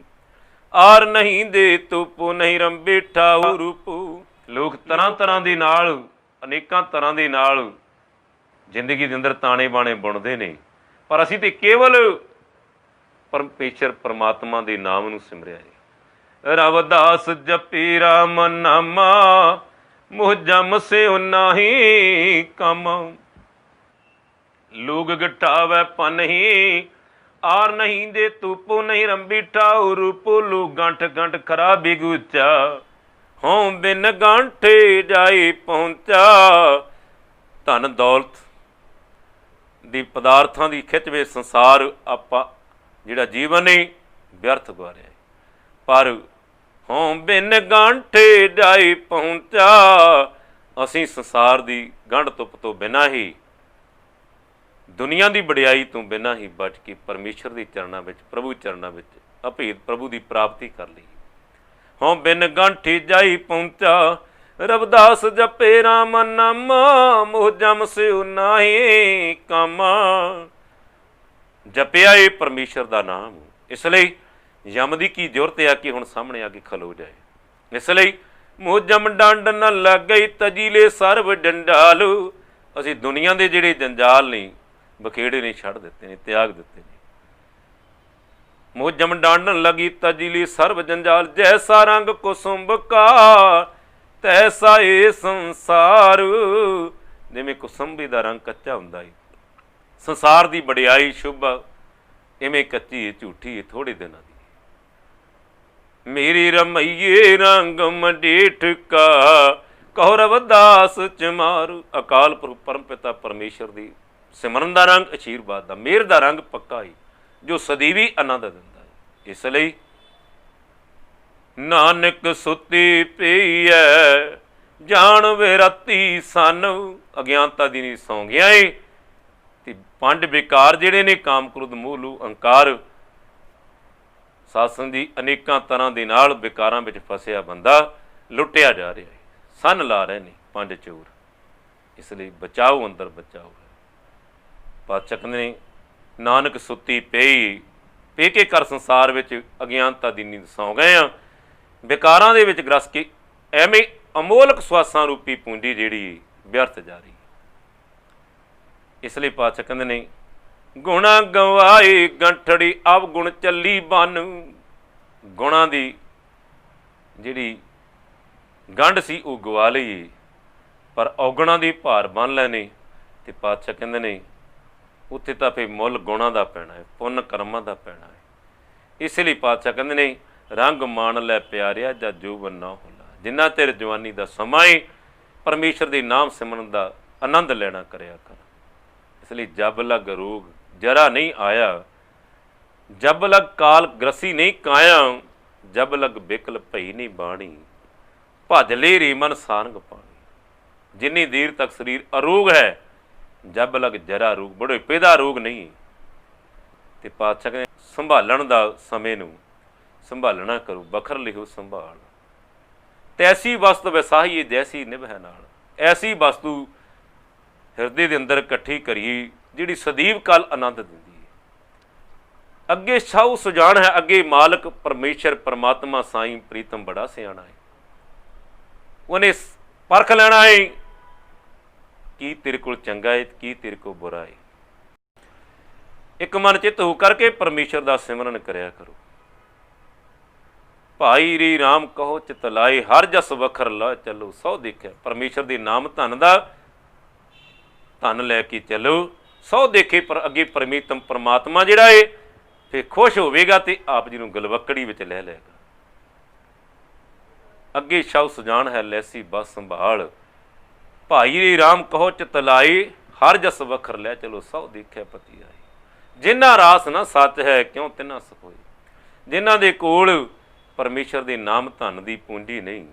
ਆਰ ਨਹੀਂ ਦੇ ਤੁਪੁ ਨਹੀਂ ਰੰਬੇ ਠਾਉ ਰੂਪੂ। ਲੋਕ ਤਰ੍ਹਾਂ ਤਰ੍ਹਾਂ ਦੇ ਨਾਲ, ਅਨੇਕਾਂ ਤਰ੍ਹਾਂ ਦੇ ਨਾਲ ਜ਼ਿੰਦਗੀ ਦੇ ਅੰਦਰ ਤਾਣੇ ਬਾਣੇ ਬੁਣਦੇ ਨੇ, ਪਰ ਅਸੀਂ ਤੇ ਕੇਵਲ ਪਰਮੇਸ਼ਰ ਪਰਮਾਤਮਾ ਦੇ ਨਾਮ ਨੂੰ ਸਿਮਰਿਆ ਹੈ। ਰਵਿਦਾਸ ਜਪੀ ਰਾਮ ਨਾਮਾ, ਮੁਹ ਜਮ ਸਿਉ ਨਾਹੀ ਕਮ। ਲੋਗ ਗਠਾਵੈ ਪਨਹੀਂ, ਆਰ ਨਹੀਂ ਦੇ ਤੁਪੁ ਨਹੀਂ ਰੰਬੀ ਠਾਉ ਰੂਪੁ। ਲੋਗ ਗੰਠ ਗੰਠ ਖਰਾ ਬਿਗੂਚਾ, ਹੋਂ ਬਿਨ ਗਾਂਠੇ ਜਾਈ ਪਹੁੰਚਾ। ਧਨ ਦੌਲਤ ਦੀ ਪਦਾਰਥਾਂ ਦੀ ਖਿੱਚ ਵਿੱਚ ਸੰਸਾਰ ਆਪਾਂ ਜਿਹੜਾ ਜੀਵਨ ਹੈ ਵਿਅਰਥ ਗੁਆਰਿਆ, ਪਰ ਹੋਂ ਬਿਨ ਗਾਂਠੇ ਜਾਈ ਪਹੁੰਚਾ। ਅਸੀਂ ਸੰਸਾਰ ਦੀ ਗੰਢ ਤੁਪ ਤੋਂ ਬਿਨਾਂ ਹੀ, ਦੁਨੀਆ ਦੀ ਵਡਿਆਈ ਤੋਂ ਬਿਨਾਂ ਹੀ ਬਚ ਕੇ ਪਰਮੇਸ਼ਰ ਦੇ ਚਰਨਾਂ ਵਿੱਚ, ਪ੍ਰਭੂ ਚਰਨਾਂ ਵਿੱਚ ਅਭੇਦ ਪ੍ਰਭੂ ਦੀ ਪ੍ਰਾਪਤੀ ਕਰ ਲਈ। ਹੋਂ ਬਿਨ ਗਾਂਠੀ ਜਾਈ ਪਹੁੰਚਾ, ਰਵਿਦਾਸ ਜਪੇ ਰਾਮ ਨਾਮਾ, ਮੋਹ ਜਮ ਸਿਉ ਨਾਹੀ ਕੰਮ। ਜਪਿਆ ਇਹ ਪਰਮੇਸ਼ਰ ਦਾ ਨਾਮ, ਇਸ ਲਈ ਯਮ ਦੀ ਕੀ ਜ਼ਰੂਰਤ ਆ ਕਿ ਹੁਣ ਸਾਹਮਣੇ ਆ ਕੇ ਖਲੋ ਜਾਏ। ਇਸ ਲਈ ਮੋਹ ਜਮ ਡੰਡ ਨ ਲੱਗ ਗਈ, ਤਜੀਲੇ ਸਰਬ ਜੰਜਾਲ। ਅਸੀਂ ਦੁਨੀਆ ਦੇ ਜਿਹੜੇ ਜੰਜਾਲ ਨੇ, ਬਖੇੜੇ ਨੇ, ਛੱਡ ਦਿੱਤੇ ਨੇ, ਤਿਆਗ ਦਿੱਤੇ ਨੇ। ਮੋਹ ਜਮ ਡਾਂਡਨ ਲਗੀ ਤਜੀਲੀ ਸਰਬ ਜੰਜਾਲ, ਜੈਸਾ ਰੰਗ ਕੁਸੁੰਭ ਕਾ ਤੈਸਾ ਏ ਸੰਸਾਰ। ਜਿਵੇਂ ਕੁਸੁੰਭੀ ਦਾ ਰੰਗ ਕੱਚਾ ਹੁੰਦਾ ਏ, ਸੰਸਾਰ ਦੀ ਵਡਿਆਈ ਸ਼ੁਭ ਇਵੇਂ ਕੱਚੀ ਏ, ਝੂਠੀ ਏ, ਥੋੜੇ ਦਿਨਾਂ ਦੀ। ਮੇਰੀ ਰਮਈਏ ਰੰਗ ਮੰਡੇਠ ਕਾ, ਕਹੋ ਰਵਿਦਾਸ ਚਮਾਰੂ। ਅਕਾਲ ਪੁਰਖ ਪਰਮ ਪਿਤਾ ਪਰਮੇਸ਼ਰ ਦੀ ਸਿਮਰਨ ਦਾ ਰੰਗ, ਅਸ਼ੀਰਵਾਦ ਦਾ, ਮਿਹਰ ਦਾ ਰੰਗ ਪੱਕਾ ਹੀ, ਜੋ ਸਦੀਵੀ ਆਨੰਦ ਦਿੰਦਾ ਹੈ। ਇਸ ਲਈ ਨਾਨਕ ਸੁੱਤੀ ਪਈ ਐ, ਜਾਣ ਵੇ ਰਾਤੀ ਸਾਨੂੰ। ਅਗਿਆਨਤਾ ਦੀ ਨੀ ਸੌਂ ਗਿਆ ਏ, ਤੇ ਪੰਜ ਵਿਕਾਰ ਜਿਹੜੇ ਨੇ, ਕਾਮ ਕ੍ਰੋਧ ਮੋਹ ਲੂ ਅਹੰਕਾਰ, ਸਾਸਨ ਦੀ ਅਨੇਕਾਂ ਤਰ੍ਹਾਂ ਦੇ ਨਾਲ ਵਿਕਾਰਾਂ ਵਿੱਚ ਫਸਿਆ ਬੰਦਾ ਲੁੱਟਿਆ ਜਾ ਰਿਹਾ ਹੈ। ਸੰਨ ਲਾ ਰਹੇ ਨੇ ਪੰਜ ਚੋਰ। ਇਸ ਲਈ ਬਚਾਓ, ਅੰਦਰ ਬਚਾਓ। ਪਾਤਸ਼ਾਹ ਕਹਿੰਦੇ ਨੇ, ਨਾਨਕ ਸੁੱਤੀ ਪਈ, ਪੇ ਕੇ ਕਰ ਸੰਸਾਰ ਵਿੱਚ ਅਗਿਆਨਤਾ ਦੀ ਨੀਂਦ ਸੌਂ ਗਏ ਆ, ਵਿਕਾਰਾਂ ਦੇ ਵਿੱਚ ਗ੍ਰਸ ਕੇ ਐਵੇਂ ਅਮੋਲਕ ਸਵਾਸਾਂ ਰੂਪੀ ਪੂੰਜੀ ਜਿਹੜੀ ਵਿਅਰਥ ਜਾ ਰਹੀ। ਇਸ ਲਈ ਪਾਤਸ਼ਾਹ ਕਹਿੰਦੇ ਨੇ, ਗੁਣਾ ਗਵਾਏ ਗੰਠੜੀ ਅਵਗੁਣ ਚੱਲੀ ਬਨ। ਗੁਣਾਂ ਦੀ ਜਿਹੜੀ ਗੰਢ ਸੀ ਉਹ ਗਵਾ ਲਈ, ਪਰ ਔਗੁਣਾਂ ਦੀ ਭਾਰ ਬੰਨ ਲੈਣੇ। ਤੇ ਪਾਤਸ਼ਾਹ ਕਹਿੰਦੇ ਨੇ, ਉੱਥੇ ਤਾਂ ਫਿਰ ਮੁੱਲ ਗੁਣਾਂ ਦਾ ਪੈਣਾ ਹੈ, ਪੁੰਨ ਕਰਮਾਂ ਦਾ ਪੈਣਾ ਹੈ। ਇਸ ਲਈ ਪਾਤਸ਼ਾਹ ਕਹਿੰਦੇ ਨੇ, ਰੰਗ ਮਾਣ ਲੈ ਪਿਆਰਿਆ ਜਾਂ ਜੋਬਨ ਨਾ होला। ਜਿੰਨਾ ਚਿਰ ਜਵਾਨੀ ਦਾ ਸਮਾਂ ਹੈ, ਪਰਮੇਸ਼ਰ ਦੇ ਨਾਮ ਸਿਮਰਨ ਦਾ ਆਨੰਦ ਲੈਣਾ ਕਰਿਆ ਕਰ। ਇਸ ਲਈ ਜਬ ਲਗ ਰੋਗ ਜਰਾ ਨਹੀਂ ਆਇਆ, ਜਬ ਲਗ ਕਾਲ ਗ੍ਰਸੀ ਨਹੀਂ ਕਾਇਆ, ਜਬ ਲਗ ਬਿਕਲ ਭਈ ਨਹੀਂ ਬਾਣੀ, ਭਜ ਲੈ ਰੇ ਮਨ ਸਾਰੰਗ ਪਾਣੀ। ਜਿੰਨੀ ਦੇਰ ਤੱਕ ਸਰੀਰ ਅਰੋਗ ਹੈ, ਜਬ ਲਗ ਜਰਾ ਰੋਗ, ਬੁਢੇਪੇ ਦਾ ਰੋਗ ਨਹੀਂ। ਤੇ ਪਾਤਸ਼ਾਹ ਕਹਿੰਦੇ, ਸੰਭਾਲਣ ਦਾ ਸਮੇਂ ਨੂੰ ਸੰਭਾਲਣਾ ਕਰੋ, ਬਖਰ ਲਿਓ ਸੰਭਾਲ। ਤੈਸੀ ਵਸਤ ਵਸਾਹੀਏ ਜੈਸੀ ਨਿਭੈ ਨਾਲ। ਐਸੀ ਵਸਤੂ ਹਿਰਦੇ ਦੇ ਅੰਦਰ ਇਕੱਠੀ ਕਰੀਏ ਜਿਹੜੀ ਸਦੀਵ ਕਾਲ ਆਨੰਦ ਦਿੰਦੀ ਹੈ। ਅੱਗੇ ਸਾਊ ਸੁਜਾਨ ਹੈ, ਅੱਗੇ ਮਾਲਕ ਪਰਮੇਸ਼ਰ ਪਰਮਾਤਮਾ ਸਾਈਂ ਪ੍ਰੀਤਮ ਬੜਾ ਸਿਆਣਾ ਹੈ। ਉਹਨੇ ਪਰਖ ਲੈਣਾ ਹੈ ਕੀ ਤੇਰੇ ਕੋਲ ਚੰਗਾ ਹੈ, ਕੀ ਤੇਰੇ ਕੋਲ ਬੁਰਾ ਹੈ। ਇੱਕ ਮਨ ਚਿੱਤ ਹੋ ਕਰਕੇ ਪਰਮੇਸ਼ਰ ਦਾ ਸਿਮਰਨ ਕਰਿਆ ਕਰੋ। ਭਾਈ ਰੀ ਰਾਮ ਕਹੋ ਚਿਤ ਲਾਏ, ਹਰ ਜਸ ਵਖਰ ਲਾ ਚੱਲੋ ਸੌ ਦੇਖਿਆ। ਪਰਮੇਸ਼ਰ ਦੇ ਨਾਮ ਧਨ ਦਾ ਧਨ ਲੈ ਕੇ ਚੱਲੋ, ਸੌ ਦੇਖੇ। ਪਰ ਅੱਗੇ ਪਰਮੇਤਮ ਪਰਮਾਤਮਾ ਜਿਹੜਾ ਏ ਫਿਰ ਖੁਸ਼ ਹੋਵੇਗਾ ਤੇ ਆਪ ਜੀ ਨੂੰ ਗਲਵੱਕੜੀ ਵਿੱਚ ਲੈ ਲਏਗਾ। ਅੱਗੇ ਸ਼ਾਉ ਸੁਜਾਨ ਹੈ ਲੈਸੀ ਬਸ ਸੰਭਾਲ। ਭਾਈ ਰੇ ਰਾਮ ਕਹੋ ਚਿਤ ਲਾਈ, ਹਰ ਜਸ ਵਖਰ ਲੈ ਚਲੋ ਸਭ ਦੇਖਿਆ ਪਤੀ ਆਈ। ਜਿਨ੍ਹਾਂ ਰਾਸ ਨਾ ਸੱਚ ਹੈ ਕਿਉਂ ਤਿਨਾ ਸੋਈ, ਜਿਨ੍ਹਾਂ ਦੇ ਕੋਲ ਪਰਮੇਸ਼ਰ ਦੇ ਨਾਮ ਧਨ ਦੀ ਪੂੰਜੀ ਨਹੀਂ,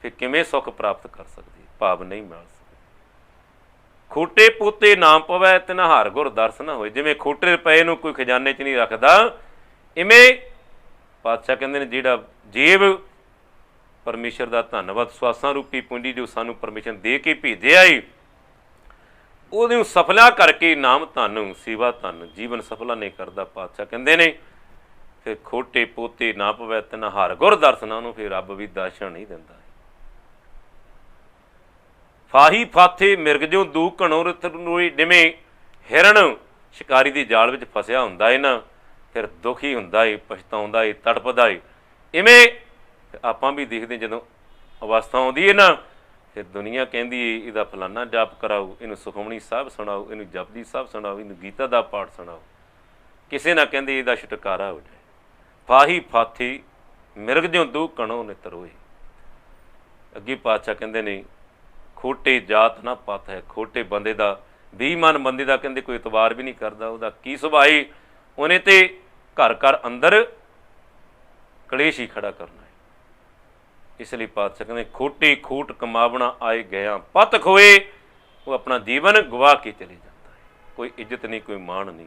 ਫਿਰ ਕਿਵੇਂ ਸੁੱਖ ਪ੍ਰਾਪਤ ਕਰ ਸਕਦੇ, ਭਾਵ ਨਹੀਂ ਮਿਲ ਸਕਦੇ। ਖੋਟੇ ਪੋਤੇ ਨਾਮ ਪਵੈ ਤਿਨਾ ਹਰ ਗੁਰ ਦਰਸ ਨਾ ਹੋਏ। ਜਿਵੇਂ ਖੋਟੇ ਰੁਪਏ ਨੂੰ ਕੋਈ ਖਜ਼ਾਨੇ 'ਚ ਨਹੀਂ ਰੱਖਦਾ, ਇਵੇਂ ਪਾਤਸ਼ਾਹ ਕਹਿੰਦੇ ਨੇ ਜਿਹੜਾ ਜੇਬ ਪਰਮੇਸ਼ਰ ਦਾ ਧੰਨਵਾਦ ਸਵਾਸਾਂ ਰੂਪੀ ਪੂੰਜੀ ਜੋ ਸਾਨੂੰ ਪਰਮੇਸ਼ਰ ਦੇ ਕੇ ਭੇਜਿਆ ਏ, ਉਹਨੂੰ ਸਫਲਾ ਕਰਕੇ ਨਾਮ ਧਨ ਸੇਵਾ ਧਨ ਜੀਵਨ ਸਫਲਾ ਨਹੀਂ ਕਰਦਾ। ਪਾਤਸ਼ਾਹ ਕਹਿੰਦੇ ਨੇ ਫਿਰ ਖੋਟੇ ਪੋਤੇ ਨਾ ਪਵੈ ਤਿਨਾ ਹਰ ਗੁਰ ਦਰਸਨਾ, ਨੂੰ ਫਿਰ ਰੱਬ ਵੀ ਦਰਸ਼ਨ ਨਹੀਂ ਦਿੰਦਾ। ਫਾਹੀ ਫਾਥੇ ਮਿਰਗ ਜੋ ਦੂ ਘਣੋ ਰਥ ਰੋਈ, ਜਿਵੇਂ ਹਿਰਨ ਸ਼ਿਕਾਰੀ ਦੀ ਜਾਲ ਵਿੱਚ ਫਸਿਆ ਹੁੰਦਾ ਏ ਨਾ, ਫਿਰ ਦੁਖੀ ਹੁੰਦਾ ਏ, ਪਛਤਾਉਂਦਾ ਏ, ਤੜਪਦਾ ਏ। ਇਵੇਂ ਆਪਾਂ ਵੀ ਦੇਖਦੇ ਜਦੋਂ ਅਵਸਥਾ ਆਉਂਦੀ ਹੈ ਨਾ, ਫਿਰ ਦੁਨੀਆ ਕਹਿੰਦੀ ਏ ਇਹਦਾ ਫਲਾਨਾ ਜਾਪ ਕਰਾਓ, ਇਹਨੂੰ ਸੁਖਮਣੀ ਸਾਹਿਬ ਸੁਣਾਓ, ਇਹਨੂੰ ਜਪਜੀ ਸਾਹਿਬ ਸੁਣਾਓ, ਇਹਨੂੰ ਗੀਤਾ ਦਾ ਪਾਠ ਸੁਣਾਓ। ਕਿਸੇ ਨਾ ਕਹਿੰਦੇ ਇਹਦਾ ਛੁਟਕਾਰਾ ਹੋ ਜਾਏ। ਫਾਹੀ ਫਾਥੀ ਮਿਰਗ ਜਿਉਂ ਦੂ ਘਣੋ ਨਿਤ ਰੋਏ। ਅੱਗੇ ਪਾਤਸ਼ਾਹ ਕਹਿੰਦੇ ਨੇ ਖੋਟੇ ਜਾਤ ਨਾ ਪਤ ਹੈ। ਖੋਟੇ ਬੰਦੇ ਦਾ, ਬੇਈਮਾਨ ਬੰਦੇ ਦਾ ਕਹਿੰਦੇ ਕੋਈ ਇਤਬਾਰ ਵੀ ਨਹੀਂ ਕਰਦਾ। ਉਹਦਾ ਕੀ ਸੁਭਾਅ ਏ, ਉਹਨੇ ਤੇ ਘਰ ਘਰ ਅੰਦਰ ਕਲੇਸ਼ ਹੀ ਖੜਾ ਕਰਨਾ ਹੈ। ਇਸ ਲਈ ਪਾਤਸ਼ਾਹ ਕਹਿੰਦੇ ਖੋਟੇ ਖੋਟ ਕਮਾਵਣਾ ਆਏ ਗਿਆ ਪਤ ਖੋਏ। ਉਹ ਆਪਣਾ ਜੀਵਨ ਗਵਾ ਕੇ ਚਲੇ ਜਾਂਦਾ ਹੈ, ਕੋਈ ਇੱਜ਼ਤ ਨਹੀਂ, ਕੋਈ ਮਾਣ ਨਹੀਂ।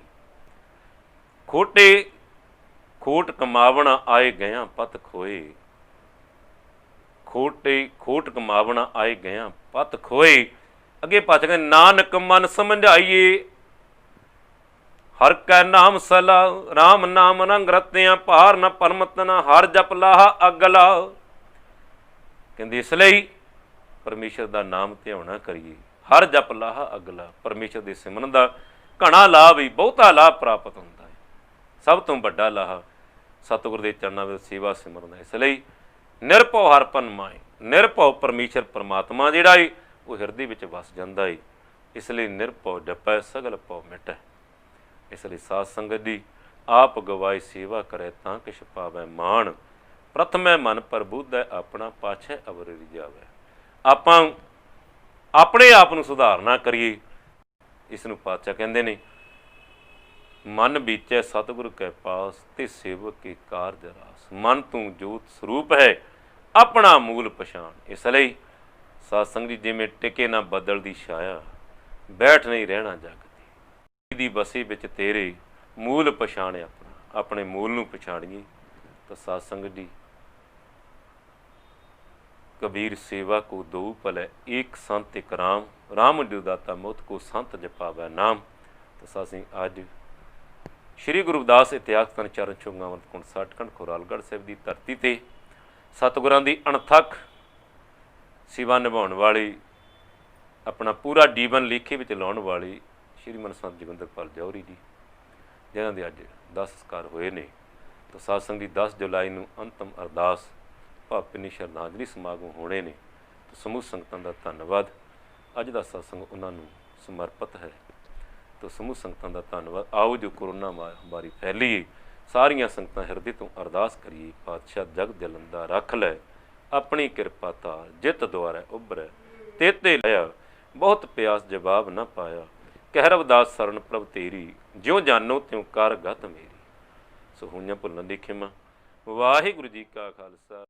ਖੋਟੇ ਖੋਟ ਕਮਾਵਣਾ ਆਏ ਗਿਆ ਪਤ ਖੋਏ, ਖੋਟੇ ਖੋਟ ਕਮਾਵਣਾ ਆਏ ਗਿਆ ਪਤ ਖੋਏ। ਅੱਗੇ ਪਾਤਸ਼ਾਹ ਕਹਿੰਦੇ ਨਾਨਕ ਮਨ ਸਮਝਾਈਏ, ਹਰ ਕੈ ਨਾਮ ਸਲਾ, ਰਾਮ ਨਾਮ ਰੰਗ ਰਤਿਆਂ ਭਾਰ ਨਾ ਪਰਮਤ ਨਾ, ਹਰ ਜਪ ਲਾਹਾ ਅਗਲਾ। ਕਹਿੰਦੇ ਇਸ ਲਈ ਪਰਮੇਸ਼ਰ ਦਾ ਨਾਮ ਧਿਆਉਣਾ ਕਰੀਏ, ਹਰ ਜਪ ਲਾਹਾ ਅਗਲਾ। ਪਰਮੇਸ਼ਰ ਦੇ ਸਿਮਰਨ ਦਾ ਘਣਾ ਲਾਭ ਹੀ, ਬਹੁਤਾ ਲਾਭ ਪ੍ਰਾਪਤ ਹੁੰਦਾ ਹੈ। ਸਭ ਤੋਂ ਵੱਡਾ ਲਾਹਾ ਸਤਿਗੁਰ ਦੇ ਚਰਨਾਂ ਵਿੱਚ ਸੇਵਾ ਸਿਮਰਨ ਦਾ। ਇਸ ਲਈ ਨਿਰਭਉ ਹਰਿ ਭਨ ਮਾਏ, ਨਿਰਭਉ ਪਰਮੇਸ਼ਰ ਪਰਮਾਤਮਾ ਜਿਹੜਾ ਏ ਉਹ ਹਿਰਦੇ ਵਿੱਚ ਵਸ ਜਾਂਦਾ ਏ। ਇਸ ਲਈ ਨਿਰਭਉ ਜਪੈ ਸਗਲ ਭਉ ਮਿਟੈ। ਇਸ ਲਈ ਸਾਧ ਸੰਗਤ ਦੀ ਆਪ ਗਵਾਈ ਸੇਵਾ ਕਰੇ ਤਾਂ ਕਿਛ ਪਾਵੈ ਮਾਣ, ਪ੍ਰਥਮੈ ਮਨ ਪ੍ਰਬੁੱਧੈ ਆਪਣਾ ਪਾਛੈ ਅਵਰ ਰਿਜਾਵੈ। ਆਪਾਂ ਆਪਣੇ ਆਪ ਨੂੰ ਸੁਧਾਰਨਾ ਕਰੀਏ। ਇਸ ਨੂੰ ਪਾਤਸ਼ਾਹ ਕਹਿੰਦੇ ਨੇ ਮਨ ਬੀਚੈ ਸਤਿਗੁਰ ਕੈ ਪਾਸ, ਤੇ ਸੇਵਕ ਕੇ ਕਾਰਜ ਰਾਸ। ਮਨ ਤੂੰ ਜੋਤ ਸਰੂਪ ਹੈ, ਆਪਣਾ ਮੂਲ ਪਛਾਣ। ਇਸ ਲਈ ਸਾਧ ਸੰਗਤ ਜੀ ਜਿਵੇਂ ਟਿਕੇ ਨਾ ਬੱਦਲ ਦੀ ਛਾਇਆ, ਬੈਠ ਨਹੀਂ ਰਹਿਣਾ ਜਗ ਦੀ ਬਸੀ ਵਿੱਚ ਤੇਰੇ, ਮੂਲ ਪਛਾਣ ਆਪਣਾ, ਆਪਣੇ ਮੂਲ ਨੂੰ ਪਛਾਣੀਏ। ਤਾਂ ਸਾਧ ਸੰਗਤ ਜੀ ਕਬੀਰ ਸੇਵਾ ਕੋ ਦੋ ਭਲੇ, ਏਕ ਸੰਤ ਇਕ ਰਾਮ, ਰਾਮ ਜੋ ਦਾਤਾ ਮੁਤ ਕੋ ਸੰਤ ਜਪਾਵੈ ਨਾਮ। ਤਾਂ ਸਾਧ ਸਿੰਘ ਅੱਜ ਸ਼੍ਰੀ ਗੁਰੂ ਰਵਿਦਾਸ ਇਤਿਹਾਸ ਤਨ ਚਰਨ ਛੋਂਗਾਵੰਤ ਕੁੰਡ ਸੱਚਖੰਡ ਖੁਰਾਲਗੜ੍ਹ ਸਾਹਿਬ ਦੀ ਧਰਤੀ ਤੇ ਸਤਿਗੁਰਾਂ ਦੀ ਅਣਥੱਕ ਸੇਵਾ ਨਿਭਾਉਣ ਵਾਲੀ, ਆਪਣਾ ਪੂਰਾ ਜੀਵਨ ਲੇਖੇ ਵਿੱਚ ਲਾਉਣ ਵਾਲੀ ਸ਼੍ਰੀਮਨ ਸੰਤ ਜੋਗਿੰਦਰਪਾਲ ਜੌਹਰੀ ਜੀ, ਜਿਨ੍ਹਾਂ ਦੇ ਅੱਜ 10 ਸੰਸਕਾਰ ਹੋਏ ਨੇ। ਤਾਂ ਸਾਧ ਸੰਗਤ ਦੀ 10 ਜੁਲਾਈ ਨੂੰ ਅੰਤਮ ਅਰਦਾਸ ਭਾਵਪਿੰਨੀ ਸ਼ਰਧਾਂਜਲੀ ਸਮਾਗਮ ਹੋਣੇ ਨੇ। ਤਾਂ ਸਮੂਹ ਸੰਗਤਾਂ ਦਾ ਧੰਨਵਾਦ। ਅੱਜ ਦਾ ਸਤਸੰਗ ਉਹਨਾਂ ਨੂੰ ਸਮਰਪਿਤ ਹੈ। ਤਾਂ ਸਮੂਹ ਸੰਗਤਾਂ ਦਾ ਧੰਨਵਾਦ। ਆਓ ਜੋ ਕੋਰੋਨਾ ਮਹਾਮਾਰੀ ਫੈਲੀ, ਸਾਰੀਆਂ ਸੰਗਤਾਂ ਹਿਰਦੇ ਤੋਂ ਅਰਦਾਸ ਕਰੀਏ, ਪਾਤਸ਼ਾਹ ਜਗ ਜਲੰਦਾ ਰੱਖ ਲੈ, ਆਪਣੀ ਕਿਰਪਾ ਤਾਰ ਜਿਤ ਦੁਆਰਾ ਉਭਰੈ, ਤੇਤੇ ਲਿਆ ਬਹੁਤ ਪਿਆਸ ਜਵਾਬ ਨਾ ਪਾਇਆ, ਕਹਿ ਰਵਿਦਾਸ ਸਰਨ ਪ੍ਰਭ ਤੇਰੀ, ਜਿਉਂ ਜਾਨੋ ਤਿਉਂ ਕਰ ਗਤ ਮੇਰੀ। ਸੋ ਹੋਈਆਂ ਭੁੱਲਾਂ ਦੀ ਖਿਮਾ। ਵਾਹਿਗੁਰੂ ਜੀ ਕਾ ਖਾਲਸਾ,